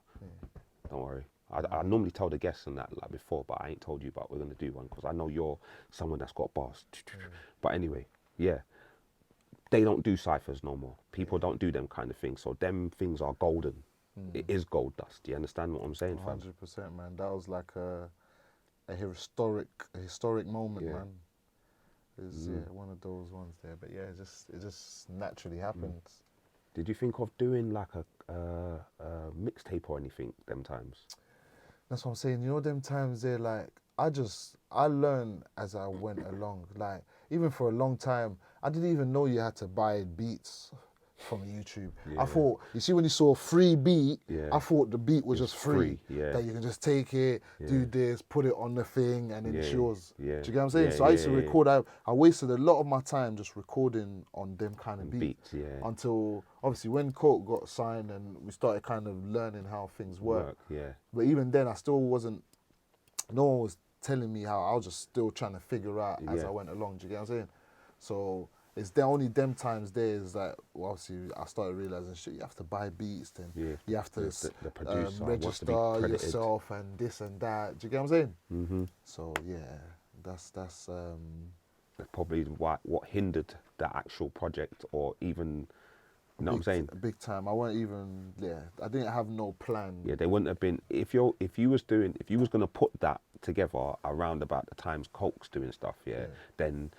Don't worry. I normally tell the guests and that like before, but I ain't told you. But we're gonna do one because I know you're someone that's got bars. But anyway, yeah. They don't do ciphers no more. People don't do them kind of things. So them things are golden. It is gold dust. Do you understand what I'm saying, fam? 100%, man. That was like a historic moment, man. It's one of those ones there. But yeah, it just naturally happens. Did you think of doing like a mixtape or anything them times? That's what I'm saying. You know, them times they're like, I learned as I went along. Like, even for a long time, I didn't even know you had to buy beats from YouTube. I thought, you see, when you saw a free beat, I thought the beat was just free. That you can just take it, do this, put it on the thing, and then it's yours. Do you get what I'm saying? So I used to record. I wasted a lot of my time just recording on them kind of beats. Until, obviously, when Coke got signed and we started kind of learning how things work. But even then, I still wasn't, no one was telling me how. I was just still trying to figure out as I went along. Do you get what I'm saying? So it's only them times there is that, well, obviously I started realizing shit, you have to buy beats, then you have to the producer register yourself and this and that. Do you get what I'm saying? So yeah, that's probably what hindered the actual project, or even, you know what I'm saying? Big time. I weren't even, I didn't have no plan. Yeah, they wouldn't have been, if you was gonna put that together around about the times Coke's doing stuff, then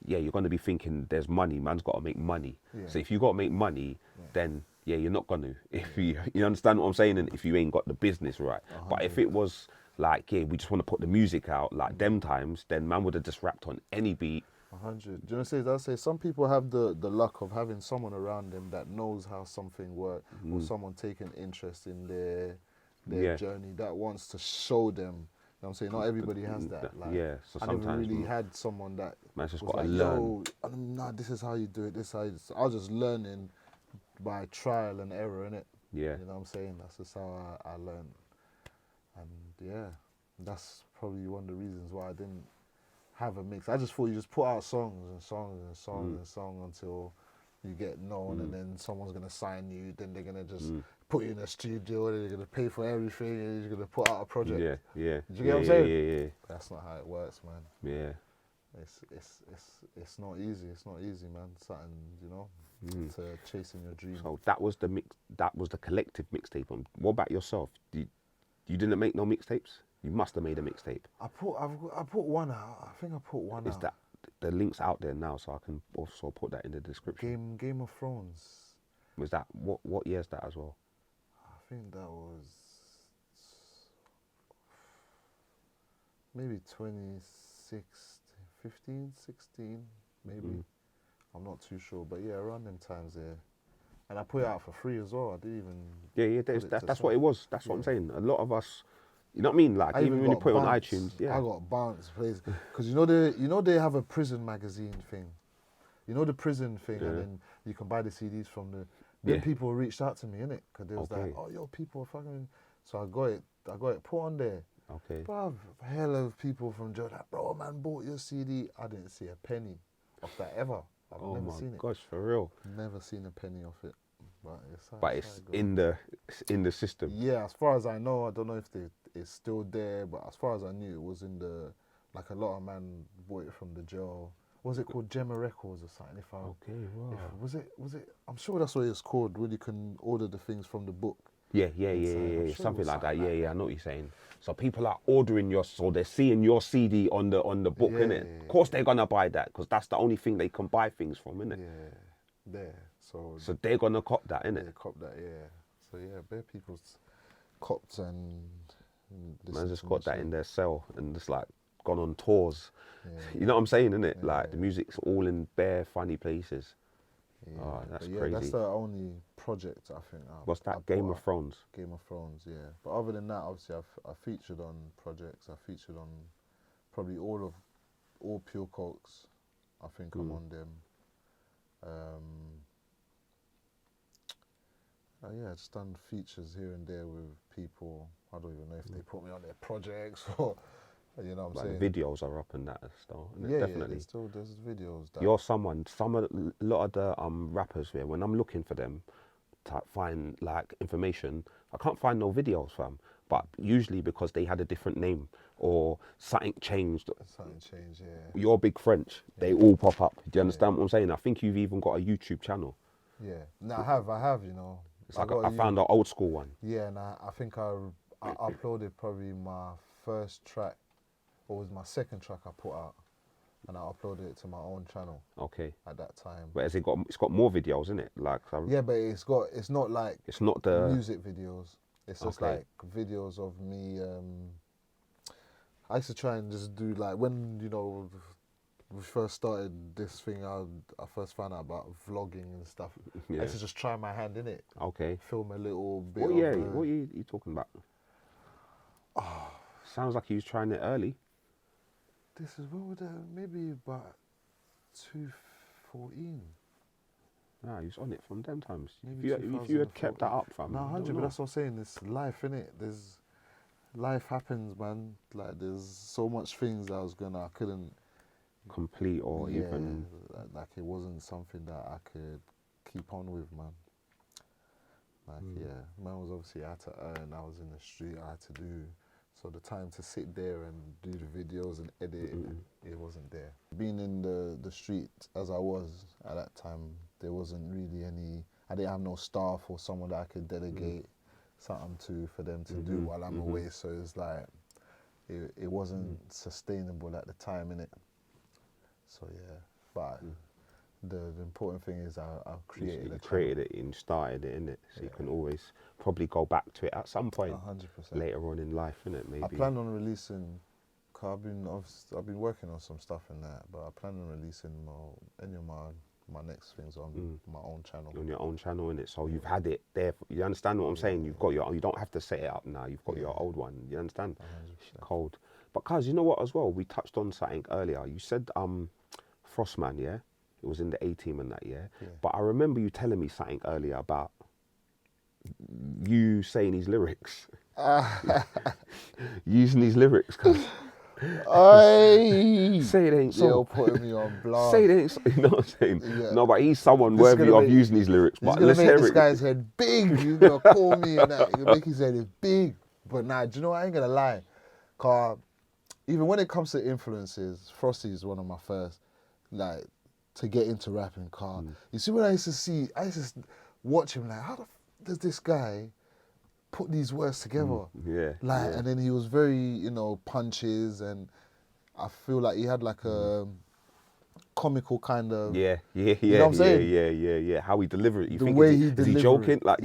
you're going to be thinking there's money, man's got to make money. So if you got to make money, then you're not going to. If you understand what I'm saying, and if you ain't got the business right. 100. But if it was like, we just want to put the music out like them times, then man would have just rapped on any beat. 100. Do you know what I say? Some people have the luck of having someone around them that knows how something works, or someone taking interest in their journey, that wants to show them. You know what I'm saying? Not everybody has that. Like, so I never really had someone that man's just was got to like, learn. Nah, this is how you do it. This is how you. So I was just learning by trial and error, innit? You know what I'm saying? That's just how I learned. And that's probably one of the reasons why I didn't have a mix. I just thought you just put out songs and songs and songs and songs until you get known, and then someone's gonna sign you. Then they're gonna just put you in a studio, and they're gonna pay for everything, and you're gonna put out a project. Do you get what I'm saying? That's not how it works, man. It's not easy. It's not easy, man. Something, to chasing your dream. So that was the mix. That was the collective mixtape. What about yourself? You didn't make no mixtapes? You must have made a mixtape. I put one out. I think I put one out. Is that the link's out there now, so I can also put that in the description? Game of Thrones. Was that what year is that as well? I think that was maybe 15, 16, maybe. I'm not too sure, but yeah, around them times there. And I put it out for free as well. I didn't even. That's what it was. That's what I'm saying. A lot of us, you know what I mean? Like even when you put it on iTunes, I got bounce plays because you know they have a prison magazine thing. You know the prison thing, and then you can buy the CDs from the. Then people reached out to me, innit? Because they was like, oh, yo, people are fucking. So I got it put on there. Okay. Bruv, hell of people from Jordan, like, bro, man, bought your CD. I didn't see a penny of that ever. I've never seen it. Oh my gosh, for real. Never seen a penny of it. But it's in the system. Yeah, as far as I know, I don't know if it's still there, but as far as I knew, it was in the, like a lot of man bought it from the jail. Was it called Gemma Records or something? Was it? I'm sure that's what it's called, when you can order the things from the book. Yeah. Something like that. Yeah, I know what you're saying. So people are ordering so they're seeing your CD on the book, innit? Of course they're gonna buy that, because that's the only thing they can buy things from, innit? Yeah, there. So they're gonna cop that, innit? They cop that, yeah. So yeah, bare people's copped and man just got that in their cell and just like gone on tours. You know what I'm saying, innit? Yeah. Like the music's all in bare funny places. Yeah. Oh, that's yeah, crazy. That's the only project I think. What's that? Game of Thrones. Game of Thrones, yeah. But other than that, obviously, I featured on projects. I featured on probably all Pure Cokes. I think I'm on them. Yeah, just done features here and there with people. I don't even know if they put me on their projects or, you know what I'm saying. The videos are up and that stuff. Yeah, definitely. There's videos. You're a lot of the rappers here, when I'm looking for them to find like information, I can't find no videos, fam. But usually because they had a different name or something changed. Yeah. You're big French, they all pop up. Do you understand what I'm saying? I think you've even got a YouTube channel. Yeah, no, I have, you know. It's like I found an old school one. Yeah, and I think I uploaded probably my first track, or was my second track I put out, and I uploaded it to my own channel. Okay. At that time. But it's got more videos, isn't it? Like. Yeah, but it's not like. It's not the music videos. It's just like videos of me. I used to try and just do like when we first started this thing, I first found out about vlogging and stuff. I used to just try my hand in it. Okay. Film a little bit. What are you talking about? Oh, sounds like he was trying it early. This is maybe about 2014. Nah, he was on it from them times. Maybe if you had kept that up, fam. No, 100. But that's what I'm saying. It's life, innit? Life happens, man. Like there's so much things I couldn't complete or even like it wasn't something that I could keep on with, man. Like man was obviously, I had to earn, I was in the street, I had to do, so the time to sit there and do the videos and edit, it wasn't there. Being in the street as I was at that time, there wasn't really I didn't have no staff or someone that I could delegate something to for them to do while I'm away, so it's like it wasn't sustainable at the time, innit? So yeah, but the important thing is I created it. Created it and started it, innit? So you can always probably go back to it at some point 100%. later on in life, innit? Maybe. I plan on releasing. Cause I've been working on some stuff in that, but I plan on releasing any of my next things on my own channel. On your own channel, innit? So you've had it there. You understand what I'm saying? You've got you don't have to set it up now. You've got your old one. You understand? 100%. Cold. But cuz, you know what as well? We touched on something earlier. You said Frostman, yeah? It was in the A-team and that, yeah? But I remember you telling me something earlier about you saying these lyrics. Using these lyrics, cuz. Say it ain't so. You're putting me on blast. Say it ain't so. You know what I'm saying? Yeah. No, but he's someone worthy of using these lyrics. But let's hear it. This guy's head big. You're going to call me and that. You're going to make his head big. But nah, do you know what? I ain't going to lie. Cause even when it comes to influences, Frosty is one of my first, like, to get into rapping. Cause you see what I used to watch him like, how the does this guy put these words together? And then he was very, punches, and I feel like he had like a comical kind of. You know what I'm saying? Yeah. How he delivered it. You think is he joking? Like,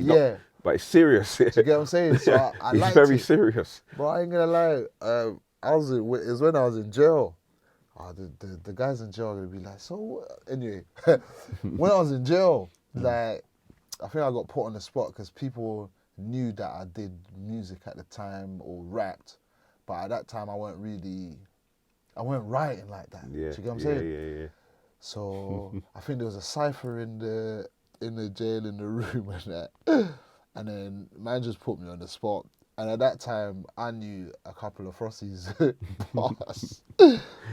but it's serious. Do you get what I'm saying? So I He's liked very it. serious. But I ain't gonna lie, it was when I was in jail. The guys in jail are gonna be like, so what? Anyway, when I was in jail, like, I think I got put on the spot because people knew that I did music at the time or rapped, but at that time I weren't writing like that. Yeah. Do you get what I'm saying? Yeah. So I think there was a cipher in the jail in the room and that, and then man just put me on the spot. And at that time, I knew a couple of Frosty's bars.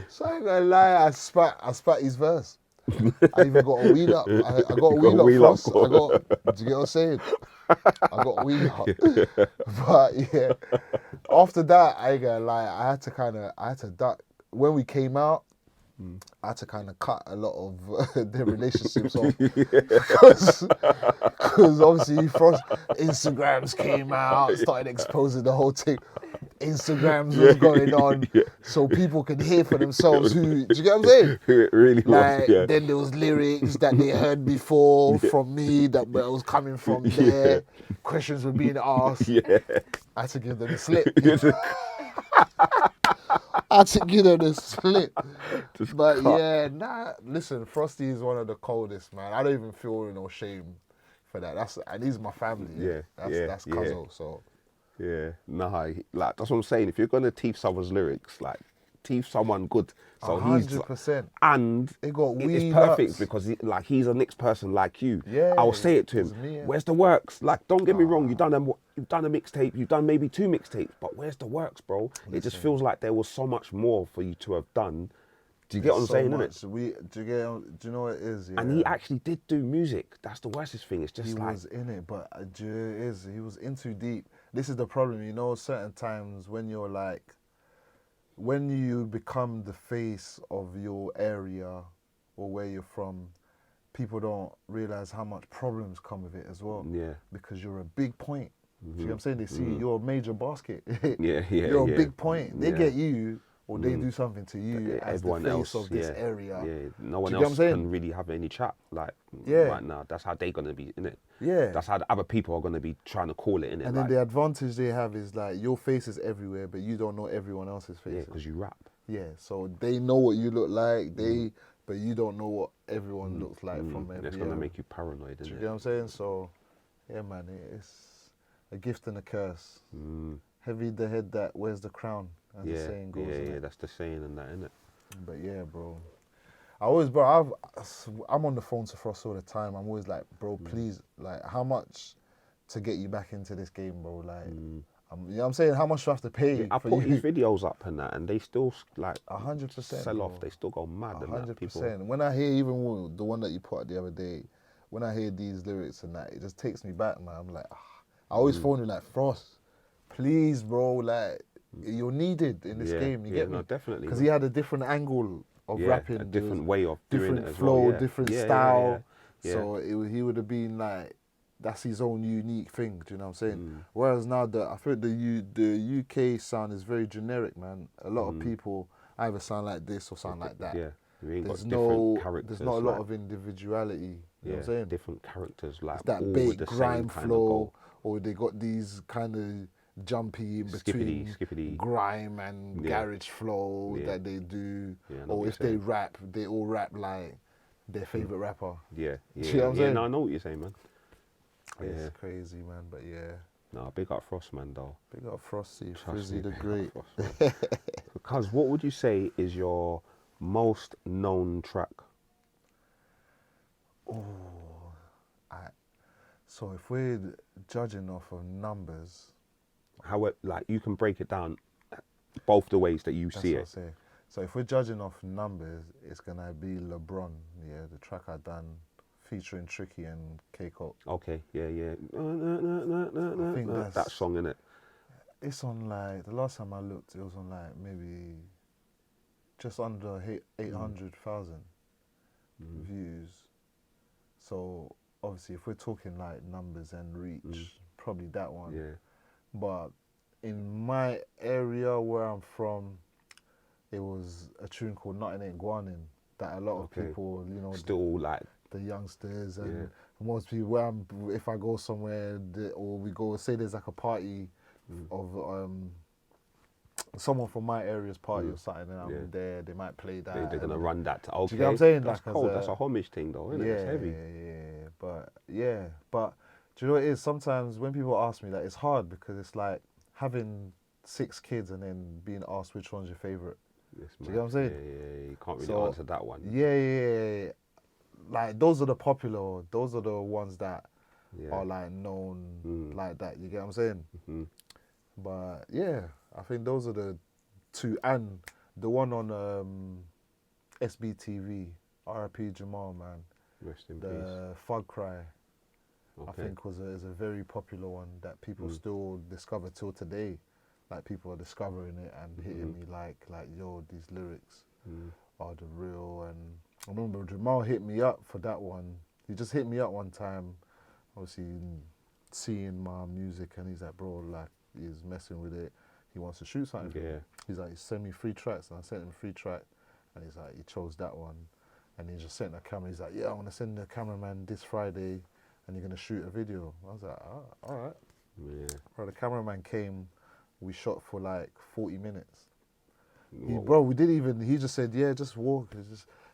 So I ain't gonna lie, I spat his verse. I even got a wheel up. I got a wheel up, Frost. Do you get what I'm saying? I got a wheel up. But yeah, after that, I ain't gonna lie, I had to duck. When we came out, I had to kind of cut a lot of their relationships off. Because obviously Instagrams came out, started exposing the whole thing. Instagrams was going on, so people could hear for themselves do you get what I'm saying? Who it really was, yeah. Then there was lyrics that they heard before from me that was coming from there. Questions were being asked. I had to give them the slip. I had to give them the slip. But yeah, listen, Frosty is one of the coldest, man. I don't even feel no shame for that. And he's my family. That's Cuzzo, so. Yeah, like that's what I'm saying. If you're gonna teach someone's lyrics, like teach someone good. So 100%. And it's perfect because he's a next person like you. Yeah, I'll say it to him. me, yeah. Where's the works? Like, don't get me wrong. You've done a mixtape. You've done maybe 2 mixtapes. But where's the works, bro? It just feels like there was so much more for you to have done. Do you get what I'm saying, innit? Do you know what it is? Yeah. And he actually did do music. That's the worstest thing. It's just he was in it, but he was in too deep. This is the problem, you know. Certain times when you're like, when you become the face of your area or where you're from, people don't realize how much problems come with it as well. Yeah. Because you're a big point. Do you know what I'm saying? They see you're a major basket. You're a big point. They get you. Or they do something to you as the face of this area. Yeah, no one else can really have any chat right now. That's how they're going to be, innit? Yeah. That's how the other people are going to be trying to call it, innit? And then the advantage they have is like your face is everywhere, but you don't know everyone else's face. Yeah, because you rap. Yeah, so they know what you look like, but you don't know what everyone looks like from every It's going to make you paranoid, isn't it? Do you get what I'm saying? So, yeah, man, it's a gift and a curse. Heavy the head that wears the crown, as the saying goes. Yeah, that's the saying and that, innit? But yeah, bro. I'm on the phone to Frost all the time. I'm always like, bro, please, like, how much to get you back into this game, bro? Like, you know what I'm saying? How much do I have to pay I for put you? his videos up and that, and they still, like, 100%, sell off. They still go mad. 100%. People. When I hear even the one that you put out the other day, when I hear these lyrics and that, it just takes me back, man. I'm like, I always phone you like, Frost, please, bro, like, you're needed in this game. You get me? No, definitely. Because he had a different angle of rapping, a different way of doing it as flow, well. Different style. So he would have been like, that's his own unique thing. Do you know what I'm saying? Whereas now I feel the UK sound is very generic, man. A lot of people either sound like this or sound like that. Yeah, there's characters. There's not a lot of individuality. You know what I'm saying? Different characters, like it's that all bait with the grime same flow, or they got these kind of jumpy in between skippity grime and garage flow that they do. Or if they rap, they all rap like their favorite rapper. Yeah. Do you know what I'm saying? No, I know what you're saying, man. It's crazy, man, but yeah. No, big up Frost, man, though. Big up Frosty, Frizzy the Great. Because what would you say is your most known track? So if we're judging off of numbers, how you can break it down both the ways that you see it. So if we're judging off numbers, it's gonna be LeBron, the track I done featuring Tricky and K-Cole. Okay, yeah. I think that's that song, innit? It's on like, the last time I looked, it was on like maybe just under 800,000 views. So obviously if we're talking like numbers and reach, probably that one. Yeah. But in my area where I'm from, it was a tune called Nothing Ain't Guanin that a lot of people, still like the youngsters and most people, if I go somewhere or we go, say there's like a party of someone from my area's party or something, and I'm there, they might play that. They're gonna run that. Okay, do you get what I'm saying? That's like, cold. That's a homage thing, though, isn't it? It's heavy. But do you know what it is? Sometimes when people ask me that, it's hard because it's like having 6 kids and then being asked which one's your favorite. Yes, do you get what I'm saying? Yeah, you can't really answer that one. Yeah. Like those are the popular. Those are the ones that are like known like that. You get what I'm saying? Mm-hmm. But yeah, I think those are the 2, and the one on SBTV, R.I.P. Jamal, man. Rest in the peace. Fug Cry, Okay. I think is a very popular one that people still discover till today. Like people are discovering it and hitting me like yo, these lyrics are the real. And I remember Jamal hit me up for that one. He just hit me up one time, obviously seeing my music, and he's like, bro, like he's messing with it. He wants to shoot something. Yeah. He's like, send me 3 tracks, and I sent him 3 tracks, and he's like, he chose that one, and he just sent a camera. He's like, yeah, I want to send the cameraman this Friday, and you're gonna shoot a video. I was like, oh, all right. Yeah. Bro, the cameraman came. We shot for like 40 minutes. Whoa. We didn't even. He just said, yeah, just walk.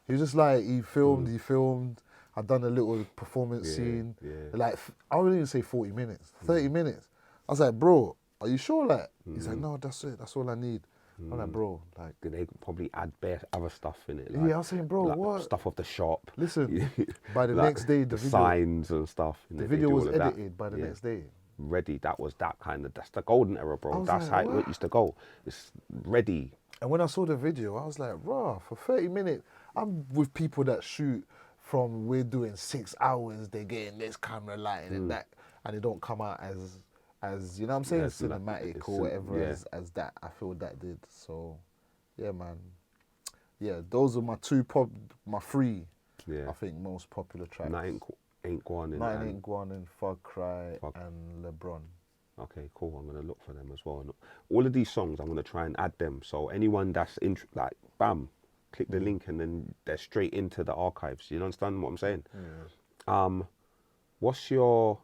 He was just like, he filmed. I'd done a little performance scene. Yeah. Like, I wouldn't even say 40 minutes, 30 minutes. I was like, bro, are you sure? Like, he's like, no, that's it. That's all I need. I'm like, bro, like. Did they probably add bare other stuff in it? Yeah, I was saying, bro, like what? Stuff off the shop. Listen, by the Like next day, the video, signs and stuff. the video was edited by the next day. Ready. That's the golden era, bro. That's like, how it used to go. It's ready. And when I saw the video, I was like, raw, for 30 minutes, I'm with people that shoot from, we're doing 6 hours, they're getting this camera lighting and that, and it don't come out as you know what I'm saying, cinematic or whatever as that. I feel that did. So, yeah, man. Yeah, those are my 3, I think, most popular tracks. Nothing Ain't Guanin. Nothing Ain't Guanin, Fug Cry, and LeBron. Okay, cool. I'm gonna look for them as well. All of these songs, I'm gonna try and add them. So anyone that's like, bam, click the link and then they're straight into the archives. You understand what I'm saying? Yeah. What's your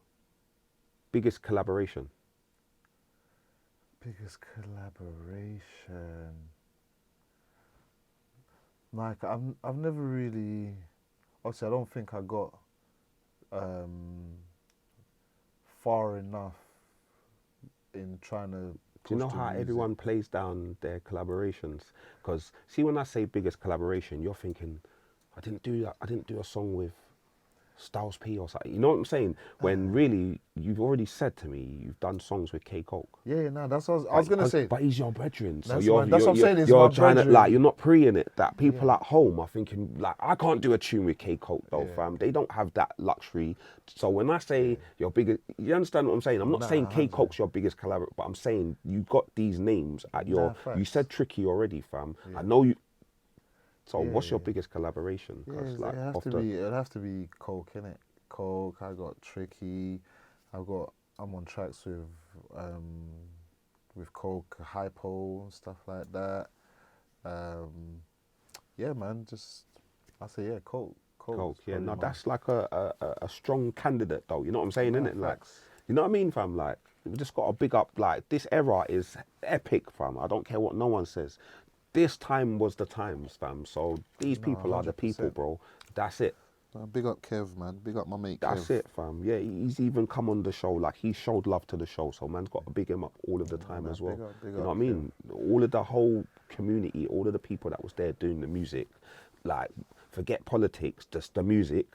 biggest collaboration? Biggest collaboration. Like I've never really. Obviously, I don't think I got far enough in trying to. Do you know how everyone plays down their collaborations? Because see, when I say biggest collaboration, you're thinking, I didn't do a song with Styles P or something. You know what I'm saying? When really, you've already said to me, you've done songs with K Coke. Yeah, no, that's what I was gonna say. But he's your brethren, so that's what I'm saying. You're trying to like, you're not pre-ing it. That people at home are thinking like, I can't do a tune with K Coke though, fam. They don't have that luxury. So when I say your biggest, you understand what I'm saying? I'm not saying K Coke's your biggest collaborator, but I'm saying you got these names at your. You said Tricky already, fam. I know you. So what's your biggest collaboration? Like, it'd have to be Coke, innit? Coke, I got Tricky, I'm on tracks with Coke, Hypo and stuff like that. Yeah, man, I say Coke. Coke, yeah. No, that's like a strong candidate though. You know what I'm saying, innit? Like, you know what I mean, fam? Like, we just got to big up. Like, this era is epic, fam. I don't care what no one says. This time was the times, fam. So these people are the people, bro. That's it. Big up Kev, man. Big up my mate Kev. That's it, fam. Yeah, he's even come on the show. Like, he showed love to the show. So man's got to big him up all of the time as well. Big you know what I mean? All of the whole community, all of the people that was there doing the music. Like, forget politics, just the music.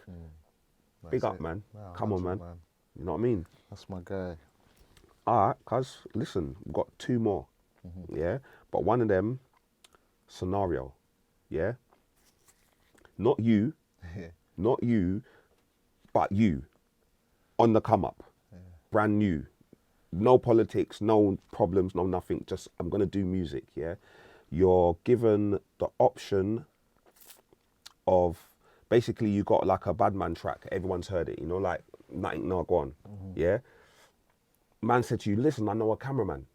Big up, man. No, come on, man. You know what I mean? That's my guy. All right, cuz, listen, we've got 2 more. Yeah? But one of them, Scenario, yeah? Not you, not you, but you, on the come up, brand new, no politics, no problems, no nothing, just I'm gonna do music, yeah? You're given the option of, basically you got like a Badman track, everyone's heard it, you know, like, nothing, no, go on, yeah? Man said to you, listen, I know a cameraman,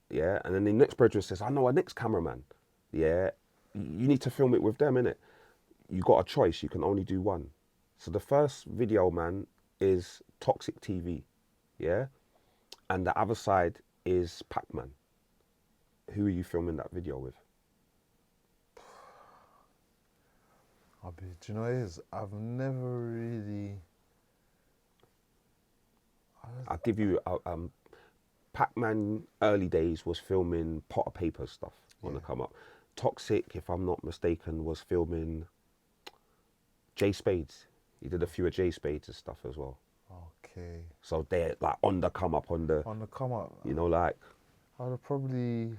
yeah? And then the next producer says, I know a next cameraman. Yeah, you need to film it with them, innit? You got a choice, you can only do one. So the first video, man, is Toxic TV, yeah? And the other side is Pac-Man. Who are you filming that video with? Do you know what it is? I've never really. I'll give you Pac-Man early days was filming pot of paper stuff on the come up. Toxic, if I'm not mistaken, was filming J Spades. He did a few of J Spades and stuff as well. Okay. So they're like on the come up, On the come up. you know, like. I'd have probably,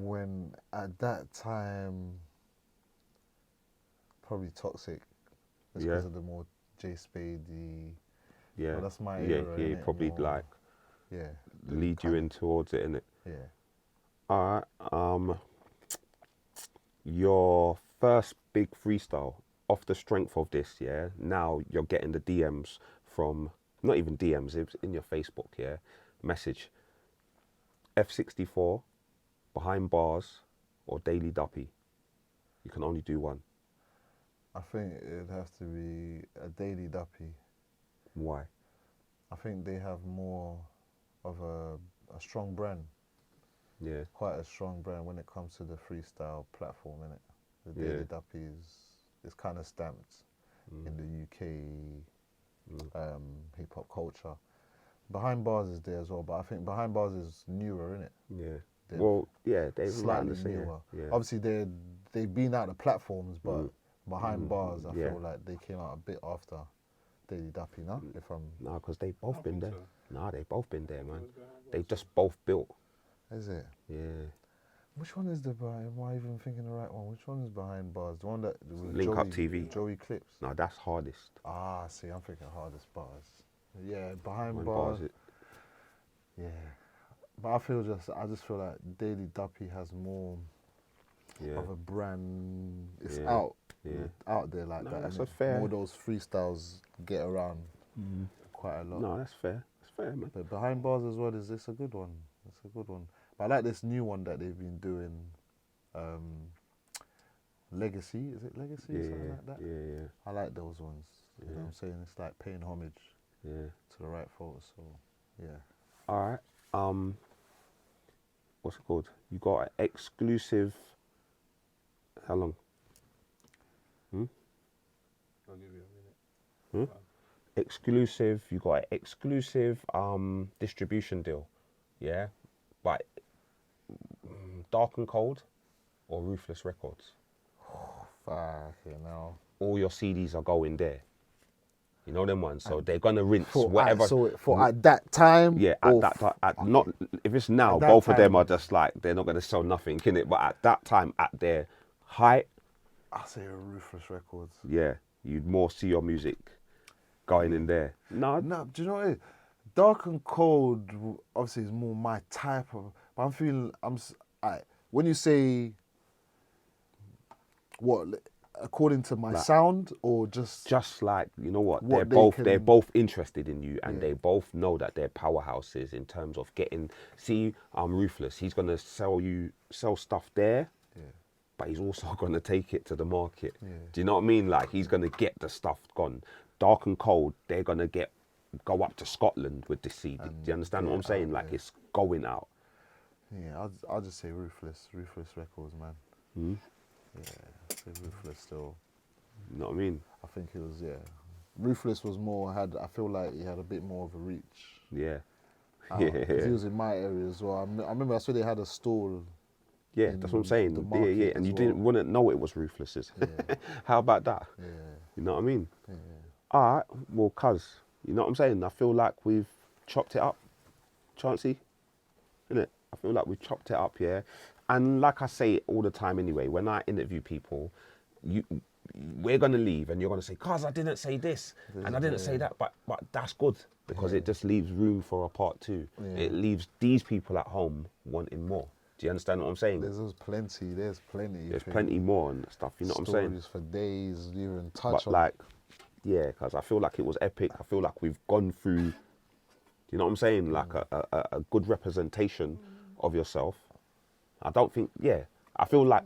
when at that time, probably Toxic. Just because of the more J Spade, Yeah, well, that's my yeah, era, yeah. innit? Probably More, like yeah, lead you in towards it, innit? yeah. All right. Your first big freestyle off the strength of this, yeah. Now you're getting the DMs from, not even DMs, it's in your Facebook, yeah. Message. F64, Behind Bars, or Daily Duppy. You can only do one. I think it'd have to be a Daily Duppy. Why? I think they have more of a strong brand. Yeah. Quite a strong brand when it comes to the freestyle platform, innit? The Daily Duppy is kind of stamped in the UK hip hop culture. Behind Bars is there as well, but I think Behind Bars is newer, innit? Yeah. They're they've slightly the newer. Yeah. Obviously, they've been out the platforms, but Behind Bars, I feel like they came out a bit after Daily Duppy, no? If I'm... No, because they've both been there. Nah, they've both been there, man. They just both built. Is it? Yeah. Which one is the behind? Am I even thinking the right one? Which one is Behind Bars? The one that with Link Up TV. Joey Clips. No, that's hardest. Ah, see, I'm thinking Hardest Bars. Yeah, Behind Behind Bars. Yeah. But I just feel like Daily Duppy has more of a brand. It's out there like that. That's and fair. More of those freestyles get around quite a lot. No, that's fair. That's fair, man. But Behind Bars as well it's a good one. It's a good one. But I like this new one that they've been doing. Legacy, is it Legacy? Something like that? Yeah. I like those ones. You know what I'm saying? It's like paying homage to the right folks. So yeah. All right. What's it called? You got an exclusive. How long? I'll give you a minute. Exclusive. You got an exclusive distribution deal. Yeah, but Dark and Cold or Ruthless Records. Fucking hell. All your CDs are going there. You know them ones, so they're gonna rinse whatever. For at that time. Yeah, at that time. Not if it's now, both of them are just like they're not gonna sell nothing, innit? But at that time, at their height, I say Ruthless Records. yeah, you'd more see your music going in there. No, Do you know what it is? Dark and Cold obviously is more my type of. But I'm feeling when you say what according to my sound or just like, you know what, what they're both interested in you, and they both know that they're powerhouses in terms of getting. See, Ruthless. He's gonna sell stuff there, but he's also gonna take it to the market. Do you know what I mean? Like he's gonna get the stuff gone. Dark and Cold, they're gonna go up to Scotland with this CD. Do you understand what I'm saying? Like it's going out. Yeah, I'll just say Ruthless Records, man. Yeah, say Ruthless still. You know what I mean? I think it was Ruthless was more I feel like he had a bit more of a reach. Yeah. 'Cause he was in my area as well. I remember I saw they had a stall. Yeah, that's what I'm saying. Yeah, and you wouldn't know it was Ruthless's. Yeah. How about that? Yeah. You know what I mean? Yeah. All right, well, cuz, you know what I'm saying? I feel like we've chopped it up, Chancey, innit? I feel like we've chopped it up, yeah? And like I say all the time anyway, when I interview people, we're going to leave and you're going to say, cuz, I didn't say this, and I didn't say that, but that's good, because it just leaves room for a part two. Yeah. It leaves these people at home wanting more. Do you understand what I'm saying? There's plenty. There's plenty more and stuff, you know what I'm saying? Stories for days, you even touch on. Like, yeah, because I feel like it was epic. I feel like we've gone through, you know what I'm saying? Like a good representation of yourself. I don't think, I feel like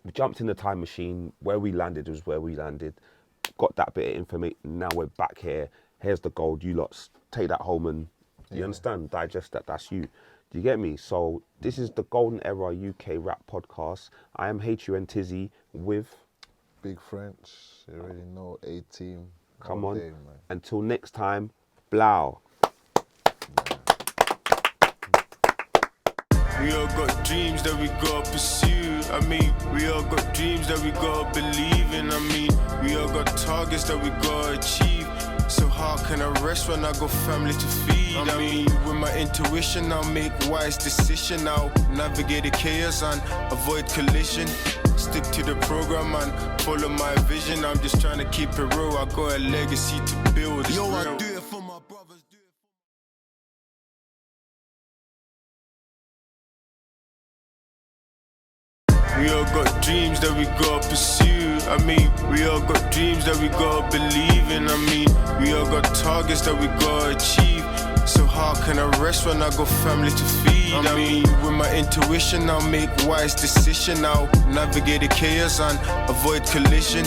we jumped in the time machine. Where we landed was where we landed. Got that bit of information. Now we're back here. Here's the gold. You lot take that home and You understand? Digest that. That's you. Do you get me? So this is the Golden Era UK Rap Podcast. I am HUN Tizzy with Big French. You already know. A-Team. Come on. Day, man. Until next time, blow. We all got dreams that we gotta pursue. I mean, we all got dreams that we gotta believe in. I mean, we all got targets that we gotta achieve. So how can I rest when I got family to feed? I mean, with my intuition, I'll make wise decision. I'll navigate the chaos and avoid collision. Stick to the program and follow my vision. I'm just trying to keep it real. I got a legacy to build. It's Yo, real. I do it for my brothers. We all got dreams that we gotta pursue. I mean, we all got dreams that we gotta believe in. I mean, we all got targets that we gotta achieve. So how can I rest when I got family to feed? I mean, with my intuition, I'll make wise decision. I'll navigate the chaos and avoid collision.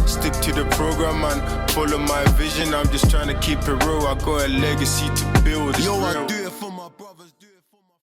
Stick to the program and follow my vision. I'm just trying to keep it real. I got a legacy to build. It's Yo, real. I do